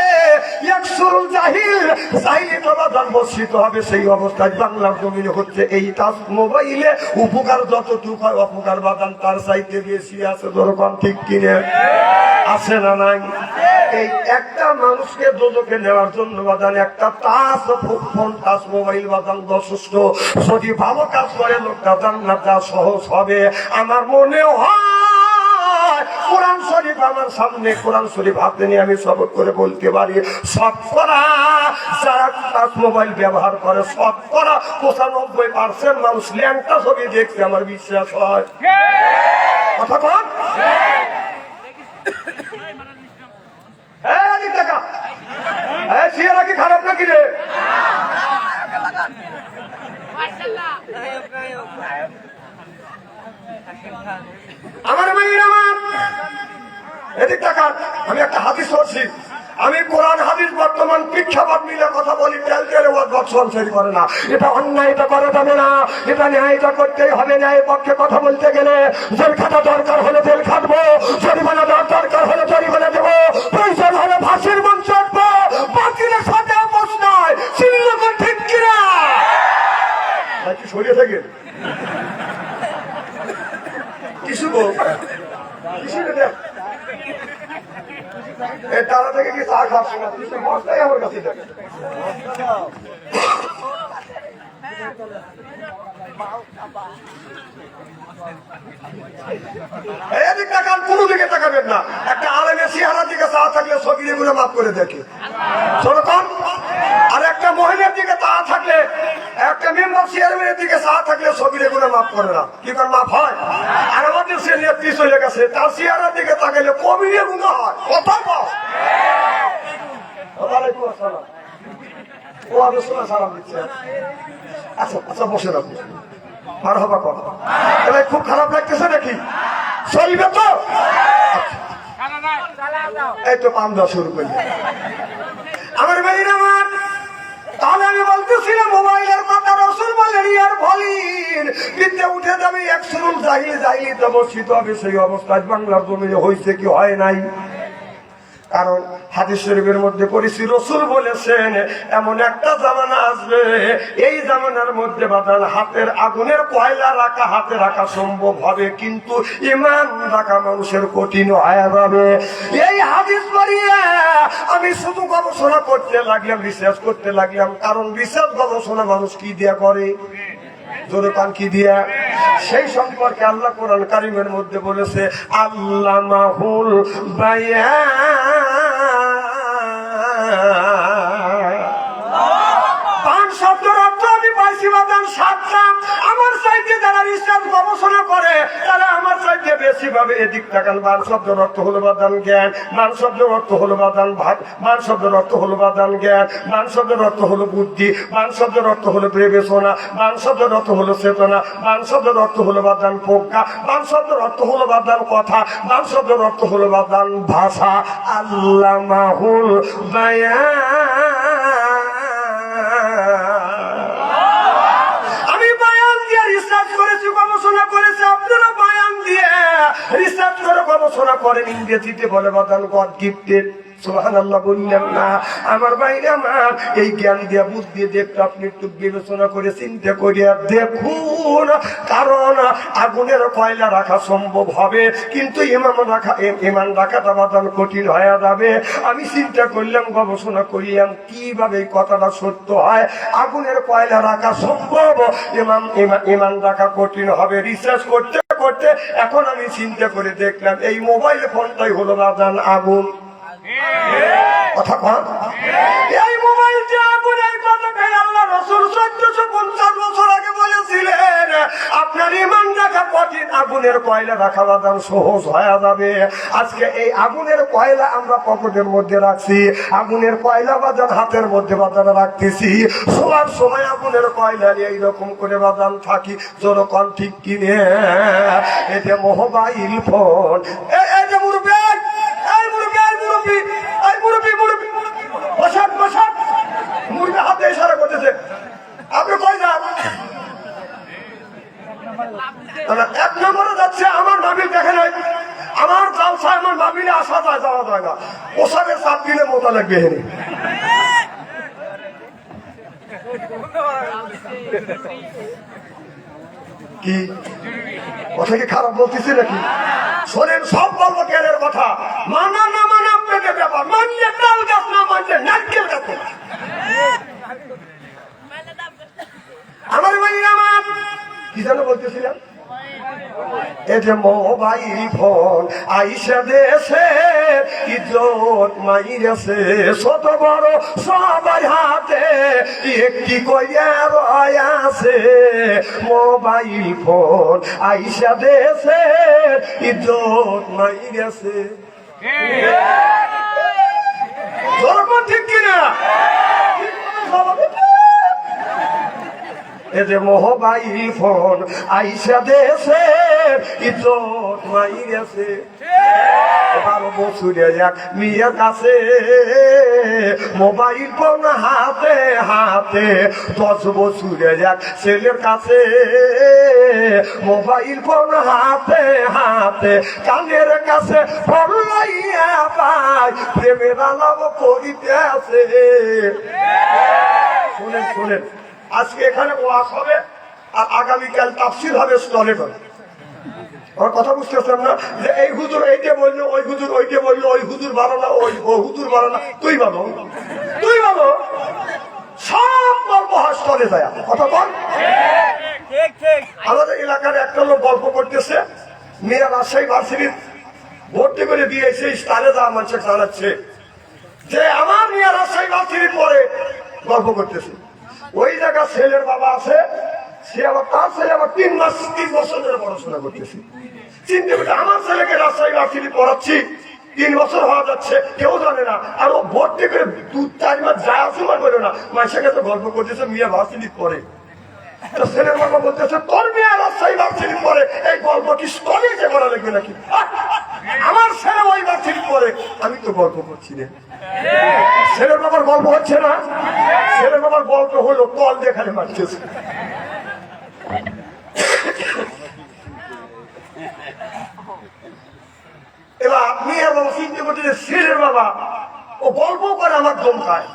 এক সুরুল জাহিল, জাহিলিয়াত বাজার বর্ষিত হবে, সেই অবস্থায় বাংলার জমিনে হচ্ছে। এই টাচ মোবাইলে উপকার যতটুকু হয়, অপকার বাদান তার চাইতে বেশি আছে। দরকার ঠিক কিনে? আছে না নাই? এই একটা মানুষকে দোজখে নেওয়ার জন্য বাদান একটা টাচ ফোন, টাচ মোবাইল বাদান যথেষ্ট। যদি ভালো কাজ করে লোকটা জান্নাত সহজ হবে। আমার মনে হয় কোরআন শরীফ আমার সামনে, কোরআন শরীফ হাতে নিয়ে আমি শপথ করে বলতে পারি, শতকরা যারা টাচ মোবাইল ব্যবহার করে, শতকরা 95% মানুষ ল্যাংটা ছবি দেখছে, আমার বিশ্বাস হয়। কথা কন কি খারাপ নাকি রে? আমার এদিক টাকা, আমি একটা হাদিস পড়ছি, আমি কোরআন হাদিস বর্তমান প্রেক্ষাপট মিলে কথা বলি, তেল তেলে বৎসরি করে না। এটা অন্যায়, এটা করা যাবে না, এটা ন্যায়টা করতেই হবে। ন্যায়ের পক্ষে কথা বলতে গেলে জেল খাটা দরকার হলে জেল খাটবো, জরিমানা দরকার হলে জরিমানা দেবো, প্রয়োজন হলে ফাঁসির মঞ্চ উঠবো, বাকিদের সাথে আপোষ নয়। চিল্লাখন ঠিক কিনা? কি সরিয়ে থাকে কিছু গো, কিছু তারা থেকে কি চা খাচ্ছে না, মশলাই আমার কাছে দেখে। কোন দিকে তাকাবেন না। একটা আলেমের চেহারার দিকে চা থাকলে সগিরে গুলো মাফ করে দেখে, আর একটা মহিলার দিকে চা থাকলে, একটা মেম্বার চেয়ারম্যানের দিকে চা থাকলে সগিরে গুলো মাফ করে না। কি করে মাফ হয়? আর আমাদের সে নেত্রী চলে গেছে, তার চেহারার দিকে তাকালে কবিরে গুলো হয়। কথা বল। ও আলোচনা সালাম দিচ্ছে। আচ্ছা আচ্ছা, বসে রাখো, মার হবা কর। এবার খুব খারাপ লাগতেছে নাকি? চলবে তো? এই তো পান দেওয়া শুরু করলে আমার ভাইয়ের আমার। তাহলে আমি বলতেছিলাম মোবাইলের কথা, রসুল বললেন ইয়ার ভলির বিদ্যা উঠে যাবে, এক সুরুল জাহিল, জাহিলিয়াত বর্ষিত হবে, সেই অবস্থায় বাংলার জমিনে হয়েছে কি হয় নাই? কারণ হাদিস শরীফের মধ্যে পড়েছি রাসূল বলেছেন এমন একটা জামানা আসবে, এই জামানার মধ্যে বাদান হাতের আগুনের কয়লা রাখা হাতে রাখা সম্ভব হবে, কিন্তু ঈমান রাখা মানুষের কঠিন হয়ে যাবে। এই হাদিস পড়িয়ে আমি শুধু গবেষণা করতে লাগলাম, রিসার্চ করতে লাগলাম। কারণ রিসার্চ গবেষণা মানুষ কি দিয়া করে, জোরে পান কি দিয়া? সেই সম্পর্কে আল্লাহ কোরআন কারীমের মধ্যে বলেছে আল্লামাহুল বায়ান। শব্দের অর্থ আমি পাইছি বাদান সাতটা। আমার চাইতে যারা রিসার্চ গবেষণা করে তারা আমার চাইতে বেশি ভাবে এদিক তাকান। বান শব্দের অর্থ হলো বাদান জ্ঞান, বান শব্দের অর্থ হলো বাদান ভাব, বান শব্দের অর্থ হলো বাদান জ্ঞান, বান শব্দের অর্থ হলো বুদ্ধি, বান শব্দের অর্থ হলো বিবেচনা, বান শব্দের অর্থ হলো চেতনা, বান শব্দের অর্থ হলো বাদান প্রজ্ঞা, বান শব্দের অর্থ হলো বাদান কথা, বান শব্দের অর্থ হলো বাদান ভাষা। আল্লামাহুল বায়ান। আমি বায়ান দিয়ে রিসার্চ করেছি, গবেষণা করেছি, আপনারা বায়ান দিয়ে রিসার্চ করে গবেষণা করেন। ইংরেজিতে বলে বাদান গড গিফটেড। সুবহানাল্লাহ বললেন না? আমার বাইরে আমার এই জ্ঞান দিয়া বুদ্ধি দেখতে আপনি একটু বিবেচনা করে চিন্তা করিয়া দেখুন। কারণ আগুনের কয়লা রাখা সম্ভব হবে, কিন্তু ইমান রাখাটা বাদান কঠিন হয়ে যাবে। আমি চিন্তা করলাম, গবেষণা করিলাম কিভাবে এই কথাটা সত্য হয়। আগুনের কয়লা রাখা সম্ভব, ইমান রাখা কঠিন হবে। রিসার্চ করতে করতে এখন আমি চিন্তা করে দেখলাম এই মোবাইল ফোনটাই হলো বাদান আগুন। কথা কন, এই মোবাইলটা আগুন। এই কথাটাই আল্লাহ রাসূল 1450 বছর আগে বলেছিলেন আপনার ঈমান রাখা কঠিন, আগুনের কয়লা রাখা বাদান সহজ হয়ে যাবে। আজকে এই আগুনের কয়লা আমরা পকেটের মধ্যে রাখছি, আগুনের কয়লা বাদান হাতের মধ্যে বাদান রাখতেছি। শোয়ার সময় আগুনের কয়লা নিয়ে এইরকম করে বাদান থাকি। জোরকন ঠিক কিনে? এটা মোবাইল ফোন। এই যে মুরব্বি, এই মুরব্বি, এই মুরব্বি, এই মুরব্বি, মুরব্বি বসান বসান। মুরব্বি হাতে ইশারা করতেছে, আপনি কই যান? এক নম্বরে যাচ্ছে আমার নাবিল দেখে নাই, আমার জালসা আমার নাবিলে আসা যায়, যাওয়া যায় না। পোশাকের চাপ দিলে মোতা লাগবে। হেনে কি কথা কি খারাপ বলতেছি নাকি? শোনেন, সব বলবো জ্ঞানের কথা। মানা না মানা আপনাদের ব্যাপার। মানলে তাল গাছ, না মানলে নারকেল গাছ। আমার বাড়ির আমার কি যেন বলতেছিলাম, এই যে মোবাইল ফোন আইসা দেশে ইজ্জত মাইরেছে। ছোট বড় সবার হাতে একটি কইয়া আছে। মোবাইল ফোন আইসা দেশে ইজ্জত মাইরেছে। ঠিক কিনা? এ যে মোবাইল ফোন আইসা দেশে ইজ্জত মাইরেছে। 12 বছরের এক মেয়ের কাছে মোবাইল ফোন হাতে হাতে, 10 বছরের এক ছেলের কাছে মোবাইল ফোন হাতে হাতে, কানের কাছে ফোন লইয়া পাই প্রেমের আলাপ করিতে আছে। শুনেন শুনেন, আজকে এখানে ওয়াজ হবে আর আগামীকাল তাফসীর হবে স্টলে। আমার কথা বুঝতেছেন না? যে এই হুজুর এইটা বললো, ওই হুজুর ওইটা বললো, ওই হুজুর ভালো না, ওই হুজুর ভালো না, তুই ভালো, তুই ভালো, সব গল্প স্টলে যায়। কথা বল। আমাদের এলাকার একটা লোক গল্প করতেছে, মেয়েরা রাজশাহী ভার্সিটির ভর্তি করে দিয়েছে, স্টারে যা মানুষের জানাচ্ছে যে আমার মেয়ে রাজশাহী ভার্সিটির পরে গল্প করতেছে। ওই জায়গা ছেলের বাবা আছে, সে আবার তার ছেলে আবার 3 বছর ধরে পড়াশোনা করতেছে। চিন্তা করতে আমার ছেলেকে রাজশাহী ভার্সিটি পড়াচ্ছি, 3 বছর হওয়া যাচ্ছে, কেউ জানে না। আর ও ভর্তি করে 2-4 মাস যায় আসে বলে না, মাসের কাছে গল্প করতেছে মেয়ে ভার্সিটি পড়ে। ছেলের বাবা বলতেছে তোর মেয়ে রাজশাহী ভার্সিটি পড়ে, এই গল্প কি স্টলেজে করা লাগবে নাকি? আমার ছেলে ওই ভার্সিটি পড়ে, আমি তো গল্প করছি না। ছেলের বাবার গল্প হচ্ছে না, ছেলের বাবার গল্প হলো তল দেখালে মারতেছে। এবার মেয়ের বাবা চিন্তা করতেছে ছেলের বাবা ও গল্প করে আমার দম খায়।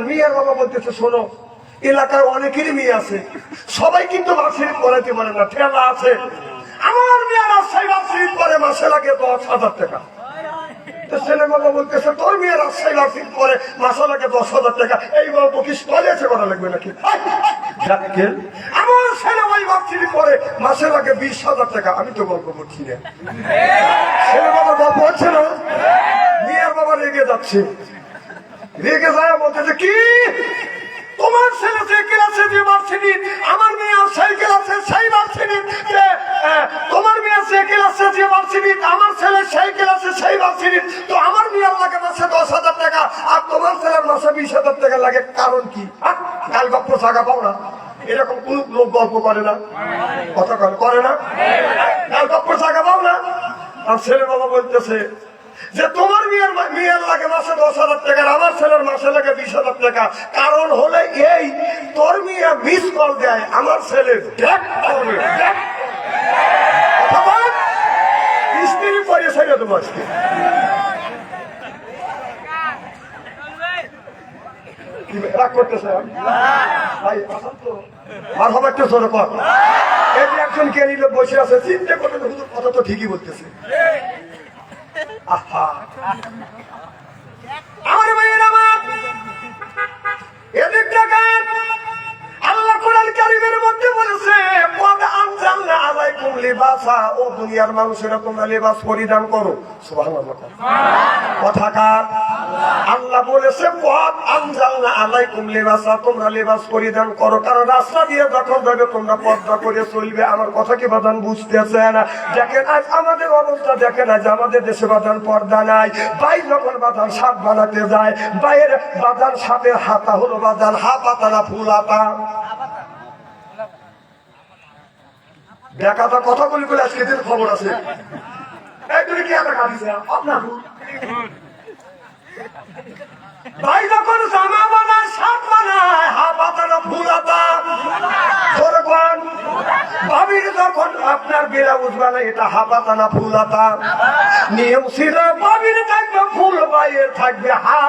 মেয়ের বাবা বলতেছে শোনো, এলাকার অনেকেরই মেয়ে আছে, সবাই কিন্তু ভার্সিটি পড়াইতে পারে না, ঠেলা আছে। আমার মেয়ের রাজশাহী ভার্সিটি করে মাসে লাগে 10,000 টাকা। ছেলে বাবা বলতেছে তোর মেয়ের রাজশাহী ভার্সিটি করে মাসে লাগে 10,000 টাকা, এই গল্প কি স্টলেছে করা লাগবে নাকি? আমার ছেলে ওই ভার্সিটি করে মাসে লাগে 20,000 টাকা। আমি তো গল্প করছি না, ছেলে বাবা গল্প হচ্ছে না। মেয়ের বাবা রেগে যাচ্ছে, রেগে যায় বলতেছে কি তোমার ছেলে যে ক্লাসে যে ভার্সিটি, আমার মেয়ে সেই ক্লাসে সেই ভার্সিটি, তোমার মেয়ে যে ক্লাসে যে ভার্সিটি, আমার ছেলে সেই ক্লাসে সেই ভার্সিটি, তো আমার মেয়ের লাগে মাসে 10,000 টাকা আর তোমার ছেলের মাসে 20,000 টাকা লাগে, কারণ কি? কাল গপ্প জায়গা পাও না, এরকম কোন লোক গল্প করে না, কথা করে না, কাল গপ্প জায়গা পাও না। আর ছেলে বাবা বলতেছে যে তোমার মেয়ের লাগে মাসে 10,000 টাকা, আমার ছেলের মাসে লাগে 20,000 টাকা, কারণ হলে এই তোর মেয়ে 20 কল দেয়, আমার ছেলে স্ত্রী পরে ছেড়ে দেবো আজকে। রাগ করতেছে ভাই, আর হবে একটু জোরে কর। এই যে একজন জ্ঞানী লোক বসে আছে, চিন্তা করতে কথা তো ঠিকই বলতেছে। আমার ভাইয়ের আমার এদিক দেখান, আল্লাহ কোরআন কারীমের মধ্যে বলেছে কদ আনজালনা আলাইকুম লিবাসা, ও দুনিয়ার মানুষেরা তোমরা লিবাস পরিধান করো। সুবহানাল্লাহ। কথাকার আল্লাহ বলেছে কদ আনজালনা আলাইকুম লিবাসা, তোমরা লিবাস পরিধান করো, কারণ রাস্তা দিয়ে যখন যাবে তোমরা পর্দা করে চলবে। আমার কথা কি বাদান বুঝতেছে না? দেখেন আজ আমাদের অবস্থা, দেখেন আজ আমাদের দেশে বাদান পর্দা নাই। ভাই যখন বাদান শাক বানাতে যায়, ভাইয়ের বাদান সাপের হাতা হলো বাদান হা পাতা না ফুল হাতা। দেখাটা কথা বলি বলে আজকে দিন খবর আছে, কি একটা কাঁদিছে আপনার ভাই যখন জামা বানায় শাক বানায় হা পাতা না ফুল হাতা। ভাবির যখন আপনার ব্লাউজ বানায় এটা হা পাতা না ফুল হাতা। নিয়ম ছিল ভাবির থাকবে ফুল, বাইয়ের থাকবে হা,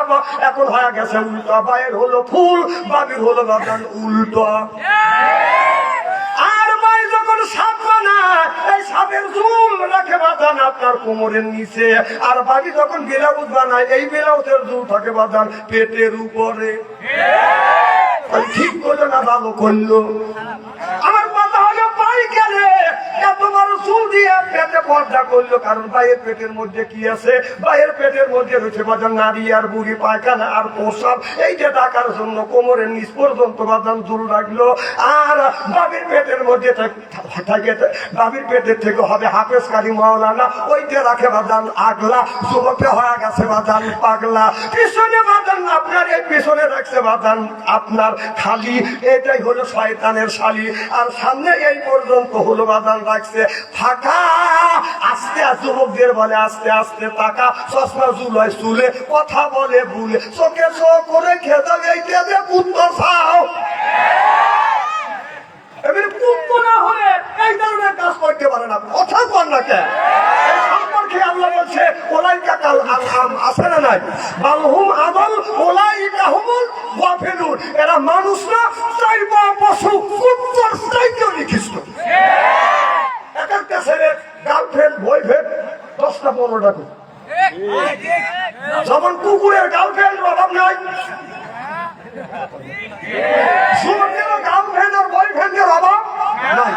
এখন হয়ে গেছে উল্টা, বাইয়ের হলো ফুল, ভাবির হলো বাদান উল্টা। আর ভাই যখন সাপ বানায় এই সাপের ঝুল রাখে বাদান আপনার কোমরের নিচে, আর ভাবি যখন ব্লাউজ বানায় এই ব্লাউজের ঝুল থাকে বাদান পেটের উপরে। ঠিক করলো না ভালো করলো? আমার কথা হলো ভাই গেলে এত বড় চুল দিয়ে পেটে পর্দা করলো, কারণ ভাইয়ের পেটের মধ্যে কি আছে? ভাইয়ের পেটের মধ্যে রয়েছে বাদান নারী আর বুড়ি, পায়খানা আর প্রসাব, এইটা ডাকার জন্য কোমরের নিচ পর্যন্ত বাদান ঝুল রাখলো। আর বাবির পেটের মধ্যে থাকে, বাবির পেটের থেকে হবে হাফেজ কারি মাওলানা, ওইটা রাখে বাদান আগলা, যুবকে হয়ে গেছে বাদান পাগলা। পিছনে বাদান আপনার এই পিছনে রাখছে বাদান আপনার খালি, এটাই হলো শয়তানের শালি। আর সামনে এই পর্যন্ত হলো বাদান রাখছে ফাঁকা। আস্তে যুবকদের বলে আস্তে আস্তে টাকা, চশমা ঝুলায় চুলে, কথা বলে ভুলে, চোখে চোখ করে খেতে এইটা যে উত্তর চাও। এবারে পুত্র না হলে এই ধরনের কাজ করতে পারে না, কথা কর না কেন? এই সম্পর্কে আল্লাহ বলছে ওলাইকা কাল আনআম, আছে না নাই? বালহুম আদল ওলাইকা হুমুল গাফিলুন, এরা মানুষ না, চাইবা পশু, কুত্তার চাইতেও নিকৃষ্ট। এক একটা ছেলে গার্লফ্রেন্ড বয়ফ্রেন্ড 10টা 15টা করে, যেমন কুকুরের গার্লফ্রেন্ড অভাব নাই, যুবকের গার্লফ্রেন্ড আর বয়ফ্রেন্ডের অভাব নাই।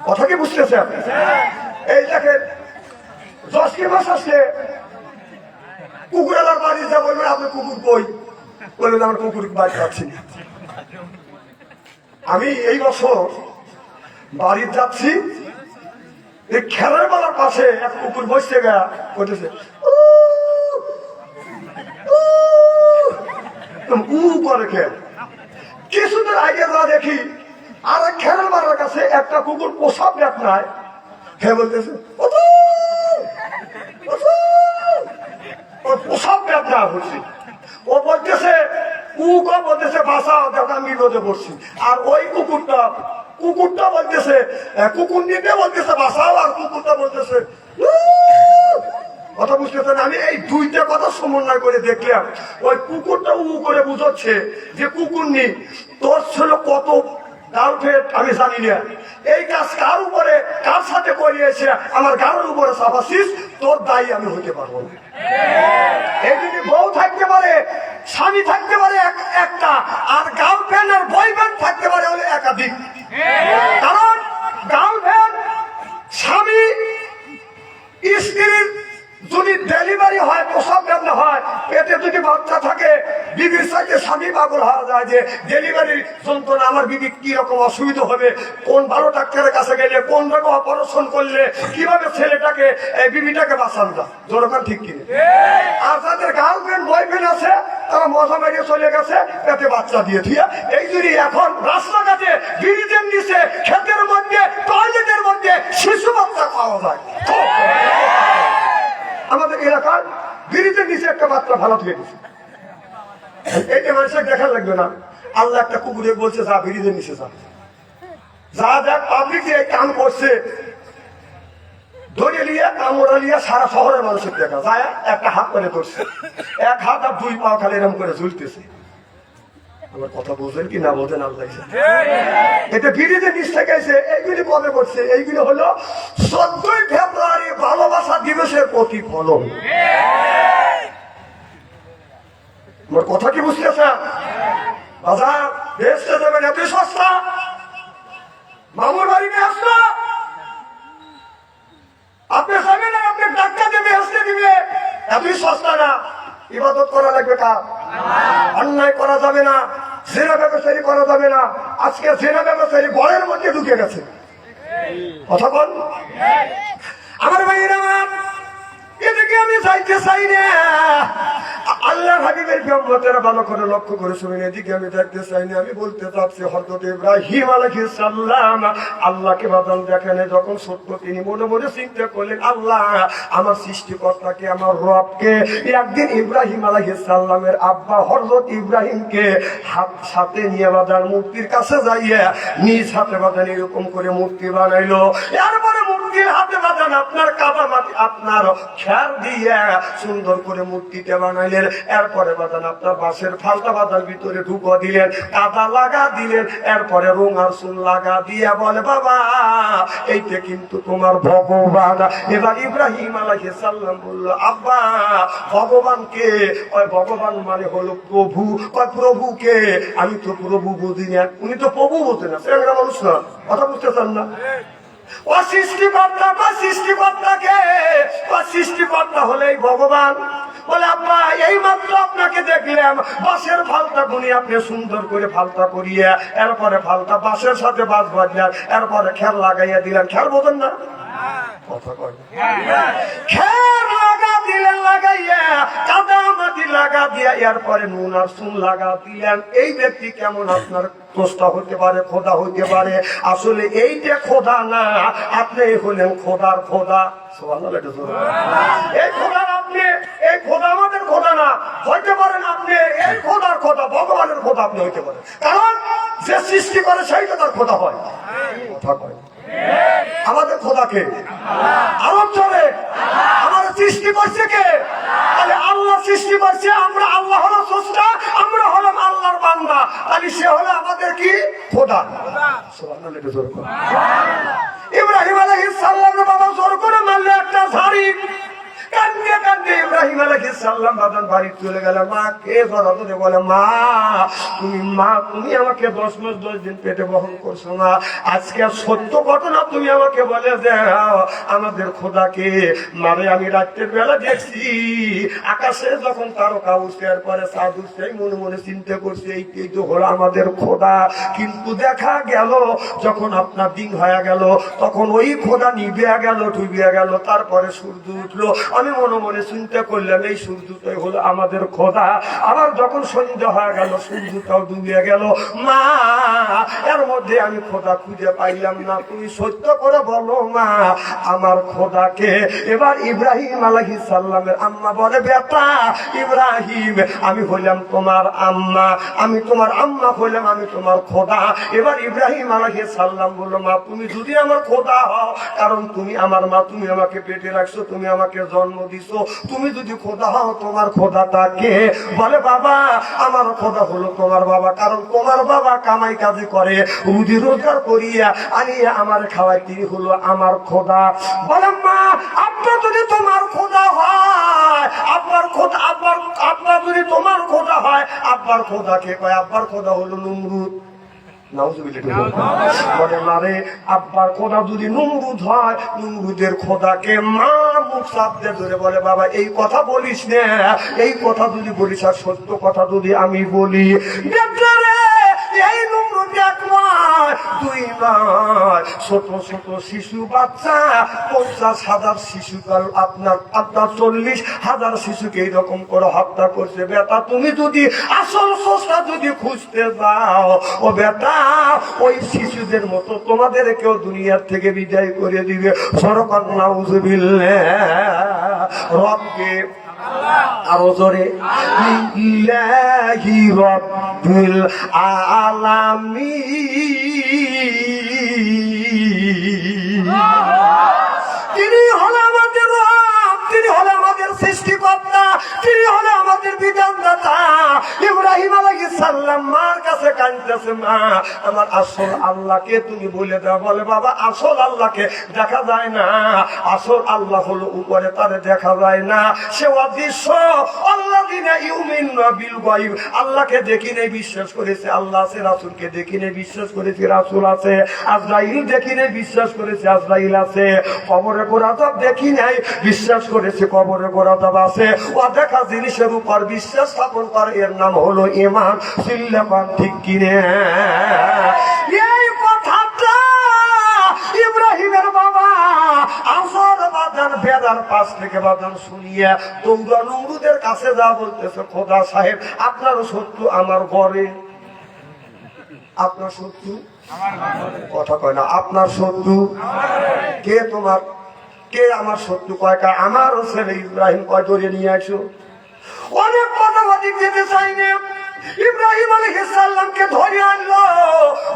কথা কি বুঝতেছে আপনি? এই দেখেন 10 মাস আসলে কুকুরের বাড়ি যা বলবেন আপনি কুকুর কই, বলবেন আমার কুকুর বাড়ি পাচ্ছি। আমি এই বছর বাড়ি যাচ্ছি, এই খেলার বেলার পাশে এক কুকুর বসতে গা বলতেছে উ করে খেল। কিছুদিন আগে যা দেখি আর এক খেলার বেলার কাছে একটা কুকুর পোশাক নাই, হে বলতেছে পোশাক না হচ্ছে, ও বলতেছে কুকুর বলতেছে বাসা দেখো আমি বিপদে পড়ছি। আর ওই কুকুরটা বলতেছে কুকুর নিতে বলতেছে বাসাও, আর কুকুরটা বলতেছে কথা বুঝতেছেন? আমি এই দুইটা কথা সমন্বয় করে দেখলাম। ওই কুকুরটা করে বুঝাচ্ছে যে কুকুর নি তোর ছিল কত গার্লফ্রেন্ড আমি জানি না, এই কাজ কার উপরে কার সাথে করিয়েছে আমার গাড়ির উপরে চাপাচ্ছিস, তোর দায়ী আমি হইতে পারবো না। এই যদি বউ থাকতে পারে, স্বামী থাকতে পারে একটা, আর গার্লফ্রেন্ড আর বয়ফ্রেন্ড থাকতে পারে হলে একাধিক। কারণ গার্লফ্রেন্ড স্বামী স্ত্রীর যদি ডেলিভারি হয়, প্রসব বেদনা হয়, পেটে যদি বাচ্চা থাকে, বিবির সাথে স্বামী পাগল হওয়া যায় যে ডেলিভারির যন্ত্রণা আমার বিবি কি রকম অসুবিধা হবে, কোন ভালো ডাক্তারের কাছে গেলে, কোন রকম অপারেশন করলে কিভাবে ছেলেটাকে বিবিটাকে বাঁচানো যায়। জোরকার ঠিক কিনে? আর যাদের গার্লফ্রেন্ড বয়ফ্রেন্ড আছে তারা মজা মেরিয়ে চলে গেছে, পেটে বাচ্চা দিয়ে দিয়ে এই যদি এখন রাস্তাঘাটে ব্রিজের নিচে, ক্ষেতের মধ্যে, টয়লেটের মধ্যে শিশু বাচ্চা পাওয়া যায়। আমাদের এলাকার ব্রিজের নিচে একটা বাচ্চা ভালো থেকে গেছে, এইটা মানুষের দেখা লাগবে না। আল্লাহ একটা কুকুরে বলছে যা ব্রিজের নিচে যা, যা দেখ পাবলিক যে কাম করছে ধরে নিয়ে কামড়া নিয়ে সারা শহরের মানুষের দেখা যায়, একটা হাত করে ধরছে, এক হাত আর দুই পা খালি এরকম করে ঝুলতেছে। আমার কথা বোঝেন কি না বোঝেন আল্লাহ? এটা ব্রিজের নিচ থেকে এসে এইগুলি কবে করছে? এইগুলি হলো 14ই ফেব্রুয়ারি ভালোবাসা দিবসের প্রতিফলন। আমার কথা কি বুঝতেছেন? বাজার বেচতে যাবেন এতই সস্তা, মামুর বাড়ি নিয়ে আসলো, আপনি যাবেন না, আপনি ডাক্তার দেবে আসতে দিবে, এতই সস্তা না। ইবাদত করা লাগবে কার? অন্যায় করা যাবে না, জেনা ব্যবসায়ী করা যাবে না। আজকে জেনা ব্যবসায়ী ঘরের মধ্যে ঢুকে গেছে। কথা বল আমার ভাইয়েরা, এদিকে আমি যাইতে চাই না। আল্লাহ হাবিবের বিম্বতের ভালো করে লক্ষ্য করে শুনেন, এদিকে আমি দেখতে চাই না। আমি বলতে চাচ্ছি হযরত ইব্রাহিম আলাইহিস সালাম আল্লাহকে বাদান দেখেন, যখন সত্য তিনি মনে মনে চিন্তা করলেন আল্লাহ আমার সৃষ্টিকর্তাকে, আমার রবকে। একদিন ইব্রাহিম আলাইহিস সালামের আব্বা হযরত ইব্রাহিমকে হাত সাথে নিয়ে বাদান মূর্তির কাছে যাইয়া নিজ হাতে বাদান এরকম করে মূর্তি বানাইলো। এরপরে মূর্তির হাতে বাদান আপনার কাদা মাটি, আপনার খের দিয়ে সুন্দর করে মূর্তিটা বানাইলেন। এরপরে বাদান আপনার বাঁশের ফালতা বাদার ভিতরে ঢুকো দিলেন, কাদা লাগা দিলেন, এরপরে রং আর চুন লাগা দিয়ে বলে বাবা এইটা কিন্তু তোমার ভগবান। এবার ইব্রাহিম আলাইহিস সালাম বলল আব্বা ভগবানকে? ওই ভগবান মানে হলো প্রভু। ওই প্রভুকে? আমি তো প্রভু বুঝি না। উনি তো প্রভু বোঝে না, সেটা মানুষ না। কথা বুঝতেছেন না? ও সৃষ্টিকর্তা বা সৃষ্টিকর্তাকে, ও সৃষ্টিকর্তা হলেই ভগবান। বলে আব্বা এই মাত্র আপনাকে দেখলাম বাঁশের ফালতা গুনি আপনি সুন্দর করে ফালতা করিয়া, এরপরে ফালতা বাঁশের সাথে বাঁশ বাঁধলেন, এরপরে খের লাগাইয়া দিলেন। খের বোঝেন না? কথা কয় খের লাগা দিলেন, লাগাইয়া কাদা মাটি লাগা দিয়া এরপরে নুন আর চুন লাগা দিলেন। এই ব্যক্তি কেমন আপনার প্রশ্ন হতে পারে, খোদা হইতে পারে? আসলে এইটা খোদা না, আপনি হলেন খোদার খোদা। এই খোদার আপনি, এই খোদা আমাদের খোদা না হইতে পারেন আপনি, এই খোদার খোদা ভগবানের খোদা আপনি হইতে পারেন। কারণ যে সৃষ্টি করে সেই তো তার খোদা হয়। কথা কয় আমাদের খোদাকে আরো চলে, আমাদের সৃষ্টি করছে কে? তাহলে আল্লাহ সৃষ্টি করছে, আমরা আল্লাহ হলো স্রষ্টা, আমরা হলাম আল্লাহর বান্দা, তাহলে সে হলো আমাদের কি? খোদা। ইব্রাহিম আলাইহিস সালামের বাবা জোর করে মারলে একটা ঝাড়ি, কান্দে কান্দে ইব্রাহিম আলাইহিস সালাম বাদান বাড়ি চলে গেল। মা কে ধরে বলে মা তুমি আমাকে 10 মাস 10 দিন পেটে বহন করছো না, আজকে সত্য ঘটনা তুমি আমাকে বলে দাও আমাদের খোদাকে। মারে আমি রাত্রের বেলা দেখছি আকাশে যখন তারকা উঠছে, এরপরে চাঁদ উঠছে, মনে মনে চিন্তা করছে এইটাই তো হলো আমাদের খোদা। কিন্তু দেখা গেল যখন আপনার দিন হয়ে গেল তখন ওই খোদা নিভিয়া গেল, ডুবিয়া গেল, তারপরে সূর্য উঠলো। আমি মনে মনে চিন্তা করলাম এই সূর্যটাই হলো আমাদের খোদা। আবার যখন সন্ধ্যা হয়ে গেল সূর্যটাও ডুবিয়ে গেল। মা এর মধ্যে আমি খোদা খুঁজে পাইলাম না, তুমি সত্য করে বলো মা আমার খোদাকে। এবার ইব্রাহিম আলাইহিস সালামের আম্মা বলে বেটা ইব্রাহিম আমি হইলাম তোমার আম্মা, আমি তোমার আম্মা হইলাম, আমি তোমার খোদা। এবার ইব্রাহিম আলাইহিস সালাম বলল মা তুমি যদি আমার খোদা হও, কারণ তুমি আমার মা, তুমি আমাকে পেটে রাখছো, তুমি আমাকে জন্ম দিছো, তুমি যদি খোদা হও তোমার খোদাটা কে? বলে বাবা আমার খোদা হলো তোমার বাবা, কারণ তোমার বাবা কামাই কাজে করে, রুজি রোজগার করিয়া আনিয়া আমার খাওয়ায়, তিনি হলো আমার খোদা। বলে মা আপনার যদি তোমার খোদা হয়, আপনার খোদা আপনার যদি তোমার খোদা হয়, আব্বার খোদা কে কয়? আব্বার খোদা হলো নমরুদ। বলে না রে, আব্বার খোদা যদি নমরুদ হয়, নমরুদের খোদাকে? মা মুখ চাপতে ধরে বলে বাবা এই কথা বলিস না, এই কথা যদি বলিস, আর সত্য কথা যদি আমি বলি, এই নমরুদ এক নয় দুই নয়, ছোট ছোট শিশু বাচ্চা 50,000 শিশুকাল আপনার 40,000 শিশুকে এইরকম করে হত্যা করছে। বেটা তুমি যদি আসল সোসা যদি খুঁজতে যাও, ও বেটা ওই শিশুদের মতো তোমাদের কেউ দুনিয়ার থেকে বিদায় করে দিবে। সরকার নাউযুবিল্লাহ। রবকে আরো জোরে লিল্লাহি রাব্বিল আলামিন। তিনি হলো আমাদের রব, তিনি হলো আমাদের সৃষ্টিকর্তা, তিনি হলো আমাদের বিধানদাতা। ইব্রাহিম আলাইহিস সালাম মার কাছে কাঁদতেছে, মা আমার আসল আল্লাহকে তুমি বলে দাও। বলে বাবা আসল আল্লাহকে দেখা যায় না, আসল আল্লাহ হলো উপরে, তারে দেখা যায় না, সে অদৃশ্য। আল্লাযিনা ইউমিনুনা বিল গায়ব, আল্লাহকে দেখি নেই বিশ্বাস করেছে আল্লাহ আছে, রাসূলকে দেখি নেই বিশ্বাস করেছে রাসূল আছে, আজরাইল দেখি নেই বিশ্বাস করেছে আজরাইল আছে, কবরে গোরাতাব দেখি নাই বিশ্বাস করেছে কবরে গোরাতাব আছে। অদেখা জিনিসের উপর বিশ্বাস স্থাপন করে, এর নাম হলো ঈমান। সিল্লাপান ঠিক কিনে? এই কথাটা ইব্রাহিমের বাবা আজর বাদান বেদার পাশ থেকে বাদান শুনিয়া দৌড়া নমরুদের কাছে যা বলতেছে, খোদা সাহেব আপনার শত্রু আমার ঘরে। আপনার শত্রু? কথা কয় না, আপনার শত্রু কে? তোমার কে আমার শত্রু? কয় কা আমার ছেলে ইব্রাহিম। কয় ধরে নিয়ে আসো। অনেক কথা যেতে চাই না, ইব্রাহিম আলাইহিস সালামকে ধরে আনলো।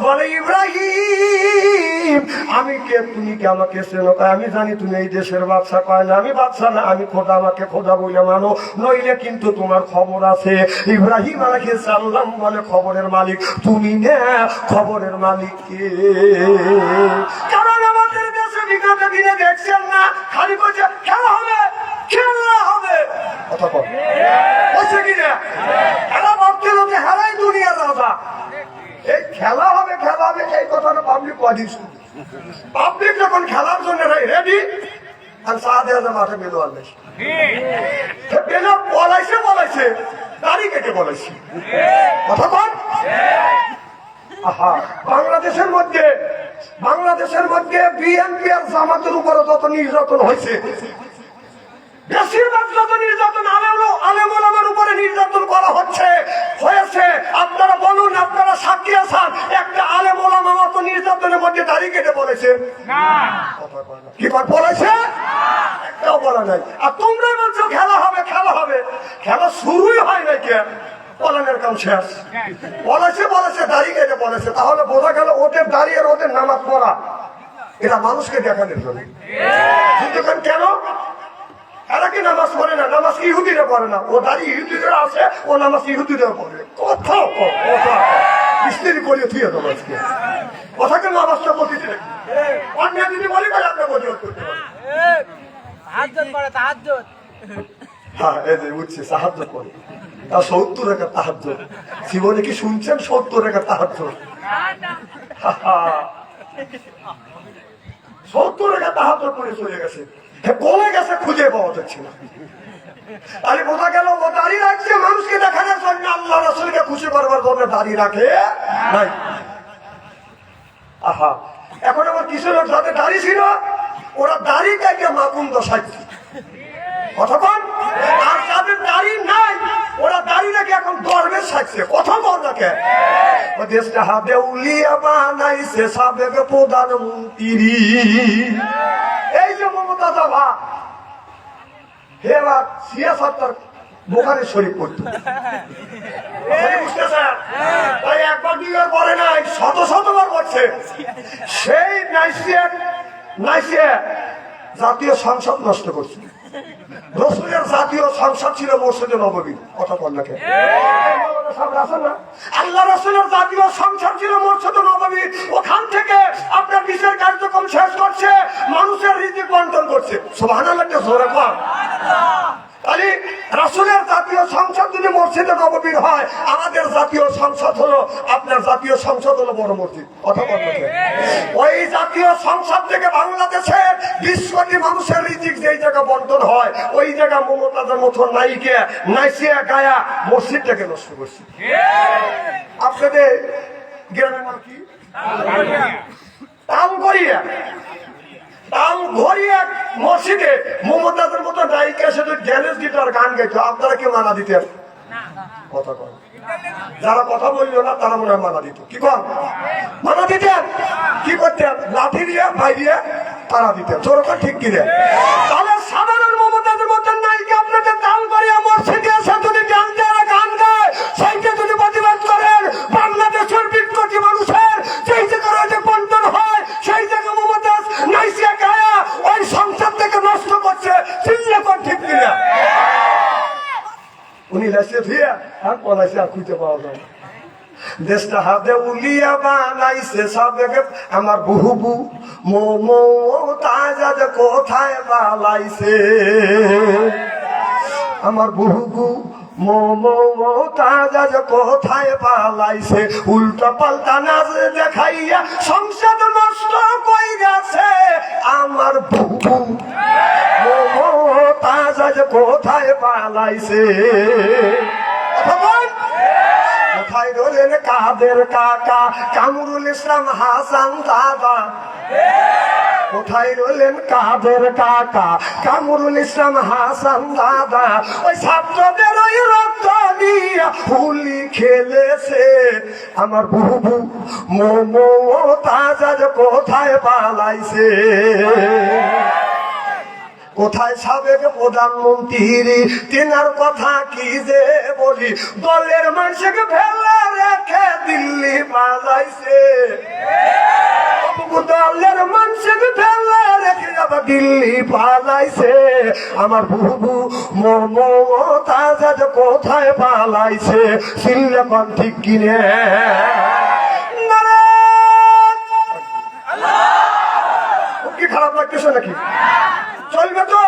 বলে ইব্রাহিম আমি কে, তুমি কি আমাকে চেনো? আমি জানি তুমি এই দেশের বাদশা। কয় না আমি বাদশা না, আমি খোদা, আমাকে খোদা বলে মানো, নইলে কিন্তু তোমার খবর আছে। ইব্রাহিম আলাইহিস সালাম বলে খবরের মালিক তুমি না, খবরের মালিক কে? কারণ আমাদের দেশে বিগত দিনে দেখছেন না, খালি বলছে খেলা হবে খেলা হবে, কথা বল বলছে কিনা? খেলা ভাবছিল যে হেলাই দুনিয়ার রাজা, এই খেলা হবে খেলা হবে, এই কথাটা পাবলিক কদিন শুনবে। পাবলিক যখন খেলার জন্য রেডি, আর সাদে মাঠে বেলো আনবে, বেলো বলাইছে দাড়ি কেটে বলাইছে, কথা বল। আহা, বাংলাদেশের মধ্যে বিএনপি আর জামাতের উপরে যত নির্যাতন হয়েছে, বেশিরভাগ যত নির্যাতন আলেম ওলামার উপরে নির্যাতন করা হয়েছে, আপনারা বলুন, আপনারা সাক্ষী আছেন, একটা আলেম ওলামা মত নির্যাতনের মধ্যে দাড়ি কেটে বলেছে? কি বলেছে? একটাও বলা নাই। আর তোমরা বলছো খেলা হবে খেলা হবে, খেলা শুরুই হয় নাই, কে পলানের কাম শেষ। বলেছে দাড়ি কেটে বলেছে, তাহলে বোঝা গেল ওদের দাড়ি আর ওদের নামাজ পড়া এরা মানুষকে দেখানোর জন্য। কেন? এরা কি নামাজ পড়ে না? নামাজ ইহুদিরা পড়ে না, ও দাঁড়ি ইহুদিরা আছে, ও নামাজ ইহুদিরা পড়ে। কথা স্ত্রী করিয়ে থুয়ে দেবো আজকে, কথা কেন নামাজটা বলতেছে? অন্য যদি বলি তাহলে আপনার প্রতিবাদ করতে পারেন। হ্যাঁ এই যে উঠছে সাহায্য করে, তা 70 টাকা তাহাজ্জুদ। জীবনে কি শুনছেন 70 টাকা তাহাজ্জুদ? 70 টাকা তাহাজ্জুদ করে চলে গেছে, বলে গেছে খুঁজে পাওয়া যাচ্ছে না। তাহলে বোঝা গেল ও দাঁড়িয়ে রাখছে মানুষকে দেখানোর জন্য, আল্লাহ রাসূলকে খুশি করবার জন্য দাঁড়িয়ে রাখে নাই। আহা, এখন আমার কিছু লোক যাদের দাড়ি ছিল, ওরা দাড়ি কাটিয়ে মাকুম দশাইছে, কথা বল। আর যাদের দাড়ি নাই, ওরা দাড়ি রেখে এখন দরবেশ থাকছে, কথা বল না। ও দেশটা হাতে উলিয়া বানাইছে সাবেক প্রধানমন্ত্রী, এই যে মমতা দাবা হেবার সিয়াসত্তর বোখারি শরীফ পড়তো, তাই একবার দুইবার পরে নাই, শতবার পড়ছে। সেই নাইসিয়া জাতীয় সংসদ নষ্ট করছে, রসুলের জাতীয় সংসদ ছিল মসজিদে নববী। কথা বল না কেন? আল্লাহ রসুলের জাতীয় সংসদ ছিল মসজিদে নববী। ওখান থেকে আপনার বিচার কার্যক্রম শেষ করছে, মানুষের রিজিক বন্টন করছে। সুবহানাল্লাহ, জোরে বল। তাহলে রাসূলের জাতীয় সংসদ যদি মসজিদে নববীর হয়, আমাদের জাতীয় সংসদ হলো, আপনার জাতীয় সংসদ হলো বড় মসজিদ। কথা বলতে ওই জাতীয় সংসদ থেকে বাংলাদেশের 20 কোটি মানুষের রিজিক যেই জায়গা বন্টন হয়, ওই জায়গা মমতাজের মতো নাইকে নাইসিয়া গায়া মসজিদটাকে নষ্ট করছে। আপনাদের গ্রামের নাম কি? তালগড়িয়া। তালগড়িয়া মসজিদে মমতাজের মতো নায়িকা শুধু ড্যান্স গিটার গান গাইতো, আপনারা কি মানা দিতেন? কথা কন। যারা কথা বললো না তারা মনে হয় মানা দিত। কি কন? মানা দিতেন। কি করতেন? লাঠি দিয়ে ভাই দিয়ে তারা দিতেন। চোরকা ঠিক কিনে। তাহলে সাধারণ মমতাজের মতো নায়িকা আপনাদের তালগড়িয়া মসজিদে এসে যদি ড্যান্স দেওয়া গান গায়, সেইটা যদি প্রতিবাদ করেন, বাংলাদেশের 20 কোটি মানুষের যেই জায়গায় যে বন্টন হয়, সেই জায়গা মমতাজ নাইসিয়া গায়া ওই সংসদ থেকে নষ্ট করছে। চিল্লা কর ঠিক কিনা? উনি লাইসে ধুইয়া আর পলাইছে, আর খুঁজে পাওয়া যায়। দেশটা হাতে উলিয়া বানাইছে সাবেক আমার বহুবু মোমো তাজা কোথায় বালাইছে, আমার বহুবু মোমো তাজা কোথায় পালাইছে, উল্টা পাল্টা নাচ দেখাইয়া সংসদ নষ্ট কইরাছে, আমার বহুবু মোমো তাজা কোথায় পালাইছে। কোথায় রইলেন কাদের কাকা কামরুল ইসলাম হাসান দাদা, কোথায় রইলেন কাদের কাকা কামরুল ইসলাম হাসান দাদা, ওই ছাত্রদের ওই রক্ত নিয়ে হুলি খেলেছে, আমার বুবু মোমো তাজা কোথায় পালাইছে। কোথায় সাবেক প্রধানমন্ত্রী, তিনার কথা কি যে বলি, দলের মানুষকে ফেলে রেখে দিল্লি পালাইছে, দলের মানুষকে ফেলে রেখে আবার দিল্লি পালাইছে, আমার বুবু মোমো তাজা কোথায় পালাইছে। সিল্লাপান ঠিক কিনে কি খারাপ লাগতেছে নাকি? চলবে তো?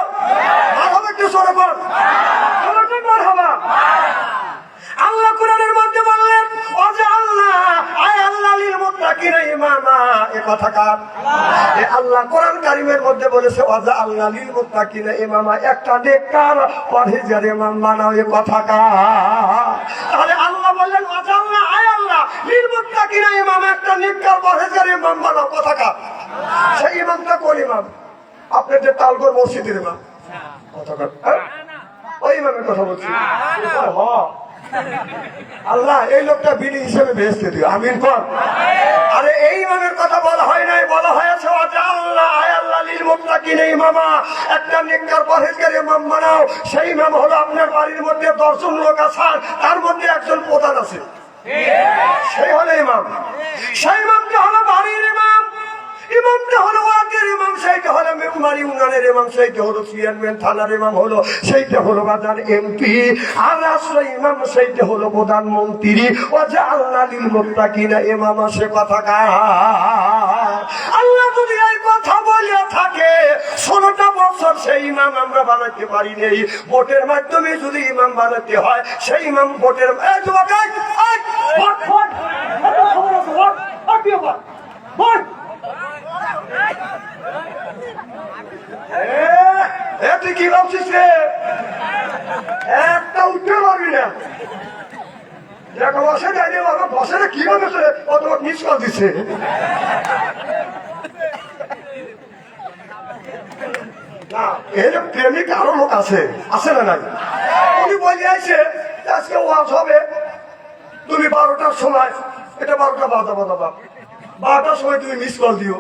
আল্লাহ কোরআনের মধ্যে বললেন, আল্লাহ কোরআন কারিমের মধ্যে বলেছে, ওয়াজা আল্লাহ লিল মুত্তাকিনা ইমামা, একটা নেককার পরহেজগার ইমাম বানাও। এ কথা কার? তাহলে আল্লাহ বললেন, ওয়াজা আল্লাহ আয় আল্লাহ লিল মুত্তাকিনা ইমামা, একটা নেককার পরহেজগার ইমাম বানাও। কথা কার? সেই ইমামটা কোন ইমাম? আপনাদের তালগড় মসজিদের ইমাম। ওই ইমামের কথা বলছি। আল্লাহ এই লোকটা বিলি হিসেবে ভেস্তে দিও, আমিন কর। আরে এই ইমামের কথা বলা হয় নাই, বলা হয়েছে আল্লাহ আয় আল্লাহ লিল মুত্তাকিনা ইমামা, একটা নেককার পরহেজগার ইমাম বানাও। সেই ইমাম হলো আপনার বাড়ির মধ্যে 10 জন লোক আছেন, তার মধ্যে একজন প্রধান আছে, সেই হলো ইমাম। সেই ইমামটা হলো বাড়ির ইমাম, ইমামটা হলো ওয়ার্ডের ইমাম, সেইটা হলো মেম্বার ইউনিয়নের ইমাম, সেইটা হলো চেয়ারম্যান থানার ইমাম, হলো সেইটা হলো বাজার এমপি, আর রাষ্ট্র ইমাম সেইটা হলো প্রধানমন্ত্রী। ও যে আল্লাহ লিল মুত্তাকিনা ইমামা, সে কথা কার? আল্লাহ যদি এই কথা বলে থাকে, 16টা বছর সেই ইমাম আমরা বানাতে পারি নেই। ভোটের মাধ্যমে যদি ইমাম বানাতে হয়, সেই ইমাম ভোটের তুই কি ভাবছিস রে? একটা উঠতে পারবি না। দেখো বসে যাই, বসে কি ভাবছে, অত মিস কল দিচ্ছে। না এর প্রেমিক আরো লোক আছে, আছে না নাই? উনি বলে আছে আজকে ওয়াজ হবে, তুমি 12টার সময়, এটা 12টা বাজা বাজা 12টার সময় তুমি মিস কল দিও।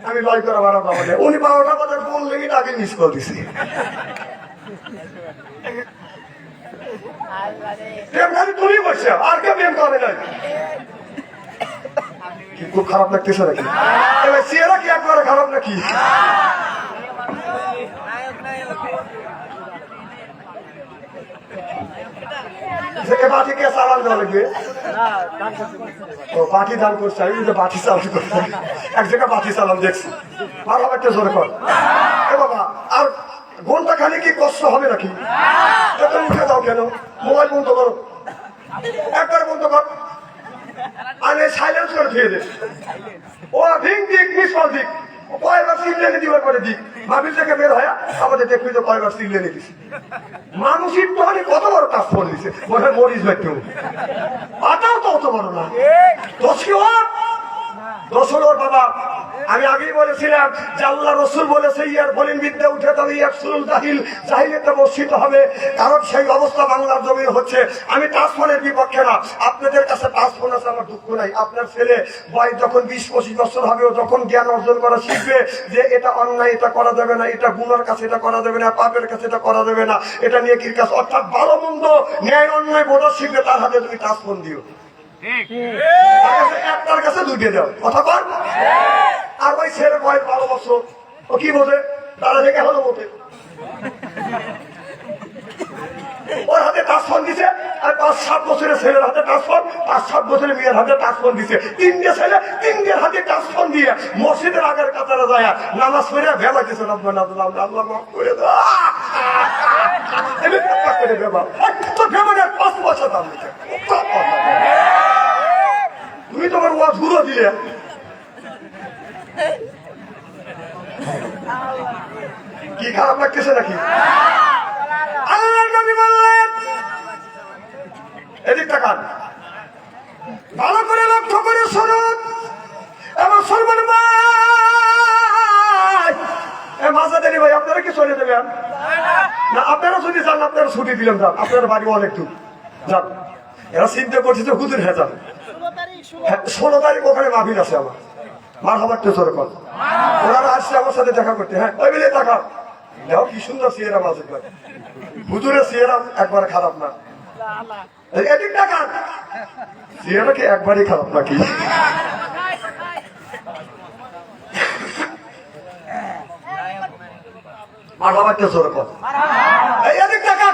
আমি লয় করে 12টা বাজে, উনি 12টা বাজে 15 মিনিট আগে মিস কল দিছি। প্রেম খালি তুমি বসছো, আর কেউ প্রেম করে নাই। খুব খারাপ লাগতেছে নাকি? এবার চেহারা কি একবারে খারাপ নাকি? বাটিকে চালান দেওয়া লাগবে। ও বাটি দান করছে, আমি যে বাটি চালান করতে এক জায়গায় বাটি চালান দেখছি। আর হবে একটা জোরে কর এ বাবা। আর ঘন্টা খালি কি কষ্ট হবে নাকি? উঠে দাও কেন? মোবাইল বন্ধ করো, একবার বন্ধ কর, আনে সাইলেন্স করে ফিরে দে। ও ভিং দিক মিসল দিক, কয়বার সিলেনে দিবার পরে দিক মাবিল থেকে বের হয় আমাদের দেখবি তো কয়বার সিলেনে দিস। মানুষের তো অনেক কত বড় কাজ ফোন দিছে, মনে হয় মরিস ভাই কেউ পাতাও তো অত বড় না। দোষ কি ওর? দোষ হল ওর বাবা। আমি আগেই বলেছিলাম যে আল্লাহ রসুল বলেছে ইয়ার বলেন বিদ্যা উঠে তবে ইয়ার সুরুল জাহিল, জাহিলিয়াতে বর্ষিত হবে। কারণ সেই অবস্থা বাংলার জমিনে হচ্ছে। আমি টাচফোনের বিপক্ষে না, আপনাদের কাছে টাচফোন আছে আমার দুঃখ নাই। আপনার ছেলে বয়স যখন 20-25 বছর হবে, ও যখন জ্ঞান অর্জন করা শিখবে যে এটা অন্যায়, এটা করা যাবে না, এটা গুনার কাছে এটা করা যাবে না, পাপের কাছে এটা করা যাবে না, এটা নেকির কাছে, অর্থাৎ ভালো মন্দ ন্যায় অন্যায় বোঝা শিখবে, তার হাতে তুমি টাচফোন দিও। একটার কাছে দুইটা দাও, কথা বল। আর ওই ছেলে বয়স 12 বছর, ও কি বোঝে? তারা দেখে হলো বোঝে। ওর হাতে টাচফোন দিছে, আর 5-7 বছরের ছেলের হাতে টাচফোন, 5-7 বছরের মেয়ের হাতে টাচফোন দিছে। 3টে ছেলে 3টের হাতে টাচফোন দিয়ে মসজিদের আগের কাতারে যায় নামাজ পড়ে ভেবাইতেছে, আল্লাহ মাফ করে দাও। তোর ভেবানের 5 পয়সা দাম দিচ্ছে। তুমি তোমার ওয়াজ ঘুরো দিলে, কি খারাপ লাগতেছে নাকি? আল্লাহর নবী বললেন, এদিক তাকান, ভালো করে লক্ষ্য করে শুনুন এবং শুনবেন। মাজাদারি ভাই আপনারা কি চলে দেবেন না? আপনারা যদি যান, আপনারা ছুটি দিলাম, যান, আপনার বাড়ি অনেক দূর, যান। এরা চিন্তা করছে যে হুজুর হ্যাঁ যান, 16 তারিখ ওখানে মাহফিল আছে আমার, মার হবার তো জোরে কর। ওনারা আসছে আমার সাথে দেখা করতে। হ্যাঁ ওই মিলে টাকা দেখো কি সুন্দর চেহারা মাঝে, হুজুরের চেহারা একবারে খারাপ না। এদিক টাকা চেহারা কি একবারই খারাপ নাকি? মার হবার তো জোরে কর। এদিক টাকা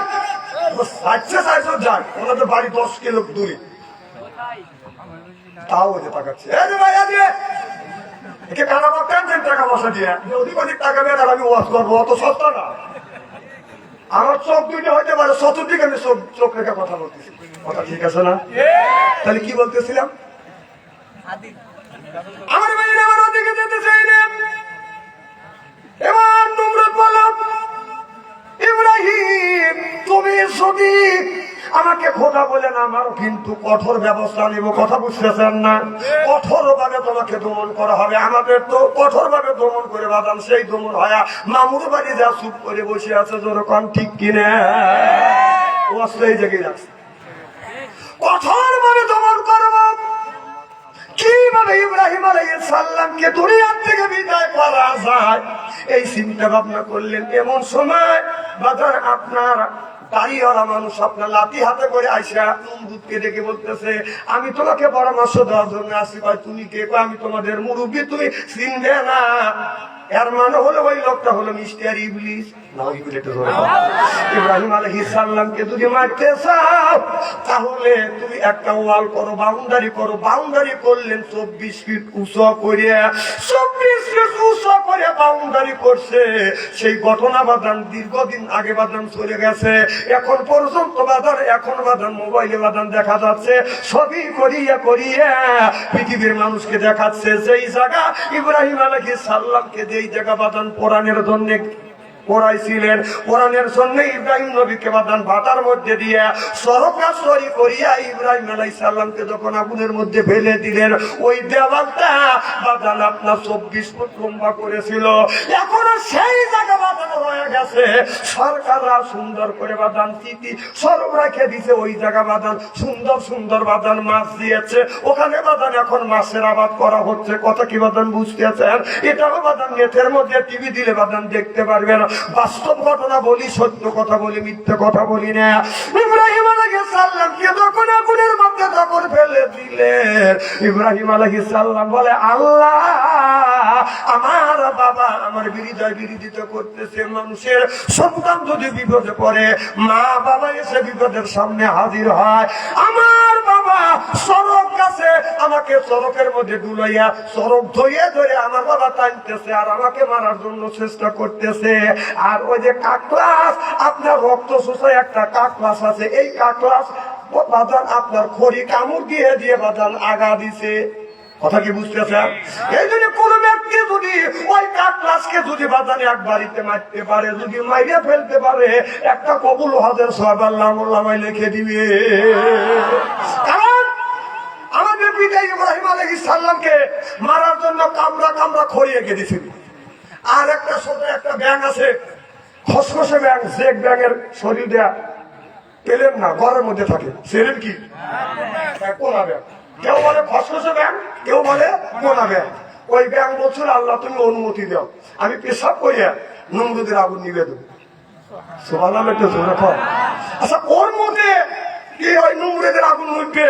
যান, ওনাদের বাড়ি 10 কিলো দূরে, তাও ওই যে টাকাচ্ছে। একে টাকা টানছেন, টাকা পয়সা দিয়ে অধিক অধিক টাকা দিয়ে আমি ওয়াজ করবো, অত সস্তা না। আমার চোখ দুইটা হইতে পারে, চতুর্দিকে আমি চোখ রেখে কথা বলতেছি, কথা ঠিক আছে না? তাহলে কি বলতেছিলাম? আমার বাড়ির আমার ওদিকে যেতে চাই না। এবার তোমরা বলো, ইব্রাহিম তুমি যদি আমাকে খোদা বলে না আমারও কিন্তু কঠোর ব্যবস্থা নিব, কথা বুঝতেছেন না? কঠোর ভাবে তোমাকে দমন করা হবে। আমাদের তো কঠোর ভাবে দমন করে বাদাম, সেই দমন হয় মামুর বাড়ি যা চুপ করে বসে আছে, যেরকম ঠিক কিনা অস্ত্র জেগে যাচ্ছে। কঠোর ভাবে দমন করবো। কিভাবে ইব্রাহিম আলাইহিস সালামকে দুনিয়ার থেকে বিদায় করা যায় এই চিন্তা ভাবনা করলেন। এমন সময় বাজার আপনার দাঁড়িয়েওয়ালা মানুষ আপনার লাঠি হাতে করে আইসা নমরুদকে ডেকে বলতেছে, আমি তোমাকে পরামর্শ দেওয়ার জন্য আসি। ভাই তুমি কে? আমি তোমাদের মুরব্বী, তুমি চিনবে না। এর মানে হলো ওই লোকটা হলো মিস্টার ইবলিস। ইব্রাহিম আলাইহিস সালামকে যদি মারতে চাও তাহলে তুমি একটা ওয়াল করো, বাউন্ডারি করো। বাউন্ডারি করলেন 24 ফিট উঁচু করে, 24 ফিট উঁচু করে বাউন্ডারি করছে। সেই ঘটনা বাদান দীর্ঘদিন আগে বাদান চলে গেছে, এখন পর্যন্ত বাদান, এখন বাদান মোবাইলে বাদান দেখা যাচ্ছে। সবই করিয়া করিয়া পৃথিবীর মানুষকে দেখাচ্ছে যেই জায়গা ইব্রাহিম আলাইহিস সালামকে যেই জায়গা বাদান কোরআনের জন্য পড়াইছিলেন, কোরআনের জন্য ইব্রাহিম নবীকে বাদান ভাটার মধ্যে দিয়ে সরকারি করিয়া ইব্রাহিম আলাইহিস সালামকে যখন আগুনের মধ্যে ফেলে দিলেন, ওই দেওয়ালটা বাদান আপনার 24 ফুট লম্বা করেছিল। এখনো সেই জায়গা বাদান রয়ে গেছে। সরকাররা সুন্দর করে বাদান স্মৃতি সরব রেখে দিছে। ওই জায়গা বাদান সুন্দর সুন্দর বাদান মাছ দিয়েছে, ওখানে বাদান এখন মাছের আবাদ করা হচ্ছে। কথা কি বাদান বুঝতেছেন? এটাও বাদান নেটের মধ্যে টিভি দিলে বাদান দেখতে পারবেন। বাস্তব ঘটনা বলি, সত্য কথা বলি, মিথ্যে কথা বলি না। ইব্রাহিম আলাইহিস সালামকে যখন আগুনের মধ্যে যখন ফেলে দিলেন, ইব্রাহিম আলাইহিস সালাম বলে, আল্লাহ আমার বাবা আমার বিরোধিতা বিরোধিতা করতেছে। মানুষের সন্তান যদি বিপদে পড়ে, মা বাবা এসে বিপদের সামনে হাজির হয়। আমার বাবা সড়ক কাছে আমাকে সড়কের মধ্যে ডুলাইয়া সড়ক ধরে ধরে আমার বাবা টানতেছে আর আমাকে মারার জন্য চেষ্টা করতেছে। আর ওই যে কাকলাস, আপনার রক্ত শোষায় একটা কাকলাস আছে, এই কাকলাস বাদান আপনার খড়ি কামড় দিয়ে দিয়ে বাদান আগা দিছে। কথা কি বুঝতেছেন? এই জন্য কোন ব্যক্তি যদি ওই কাকলাসকে যদি বাদানে এক বাড়িতে মারতে পারে, যদি মাইরে ফেলতে পারে, একটা কবুল হাজার সওয়াব আল্লাহ মোল্লামায় লিখে দিবে। কারণ আমাদের পিতা ইব্রাহিম আলাইহিস সালামকে মারার জন্য কামড়া কামড়া খড়ি এঁকে দিয়েছিল। আর একটা ছোট একটা ব্যাঙ আছে, খসখসে ব্যাঙ, যে ব্যাঙের শরীর দেয়া পেলেন না, ঘরের মধ্যে থাকে, সেরেন কি কোনা ব্যাঙ। কেউ বলে খসখসে ব্যাঙ, কেউ বলে কোনা ব্যাঙ। ওই ব্যাঙ বলছিল, আল্লাহ তুমি অনুমতি দাও, আমি পেশাব করিয়া নমরুদের আগুন নিবে দেবো। সুবহানাল্লাহ, একটু জোরে কর। আচ্ছা, ওর মধ্যে কি ওই নমরুদের আগুন নিবে?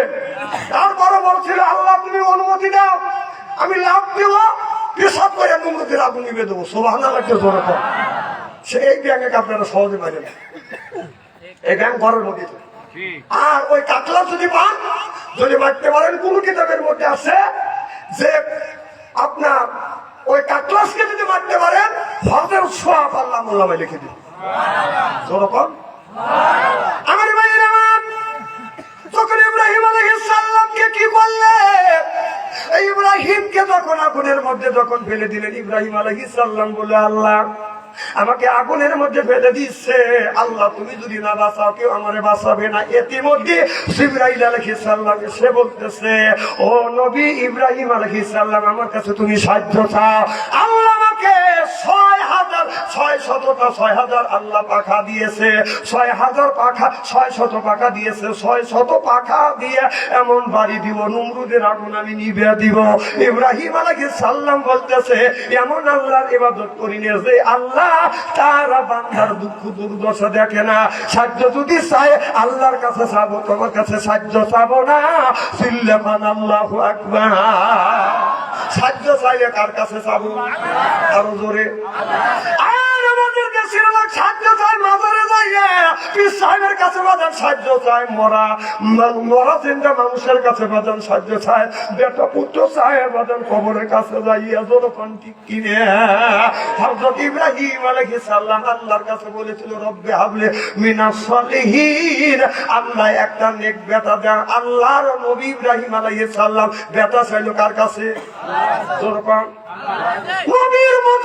তারপরে বলছিল, আল্লাহ তুমি অনুমতি দাও, আমি লাভ দেব, পেশাব করিয়া নমরুদের আগুন নিবে দেবো। সুবহানাল্লাহ, একটু জোরে কর। এই ব্যাঙকে আপনারা সহজে মারেন, এই ব্যাঙ ঘরের মধ্যে। আর ওই কাতলা যদি পান, যদি মারতে পারেন, কোন কিতাবের মধ্যে আছে যে আপনার ওই কাতলাসকে যদি মারতে পারেন, হজের সওয়াব আল্লাহ মোল্লামায় লিখে দিন। যেরকম আমার ভাইয়ের আমার যখন ইব্রাহিম আলাইহিস সালামকে কি করলেন, ইব্রাহিমকে যখন আগুনের মধ্যে যখন ফেলে দিলেন, ইব্রাহিম আলাইহিস সালাম বলে, আল্লাহ আমাকে আগুনের মধ্যে ফেলে দিচ্ছে, আল্লাহ তুমি যদি না বাঁচাও কেউ আমারে বাঁচাবে না। ইতিমধ্যে জিবরাইল আলাইহিস সালাম সে বলতেছে, ও নবী ইব্রাহিম আলাইহিস সালাম, আমার কাছে তুমি সাহায্য চাও। আল্লাহ আমাকে 6,000 আল্লাহ পাখা দিয়েছে, 6,000 পাখা, 600 পাখা দিয়েছে, 600 পাখা দিয়ে এমন বাড়ি দিব, নমরুদের আগুন আমি নিভিয়ে দিব। ইব্রাহিম আলাইহিস সালাম বলতেছে, এমন আল্লাহর ইবাদত করি না যে আল্লাহ তারা বান্দার দুঃখ দুর্দশা দেখে না। সাহায্য যদি চাই আল্লাহর কাছে চাবো, তোমার কাছে সাহায্য চাবো না। সিল্লামান আল্লাহু আকবার। সাহায্য চাইলে কার কাছে চাবো? আরো জোরে। আর আমাদের দেশের লোক সাহায্য চায় মাজারে যাইয়া, পীর সাহেবের কাছে বাজান সাহায্য চায়, মরা চিন্তা মানুষের কাছে বাজান সাহায্য চায়, বেটা পুত্র চায় বাজান কবরের কাছে যাইয়া। যখন ঠিক কিনে হযরত ইব্রাহিম আলাইহিস সালাম আল্লাহর কাছে বলেছিল, রব্বে হাবলি মিনাস সালিহিন, আল্লাহ একটা নেক বেটা দেন। আল্লাহর নবী ইব্রাহিম আলাইহিস সালাম বেটা চাইলো কার কাছে? নবীর মতো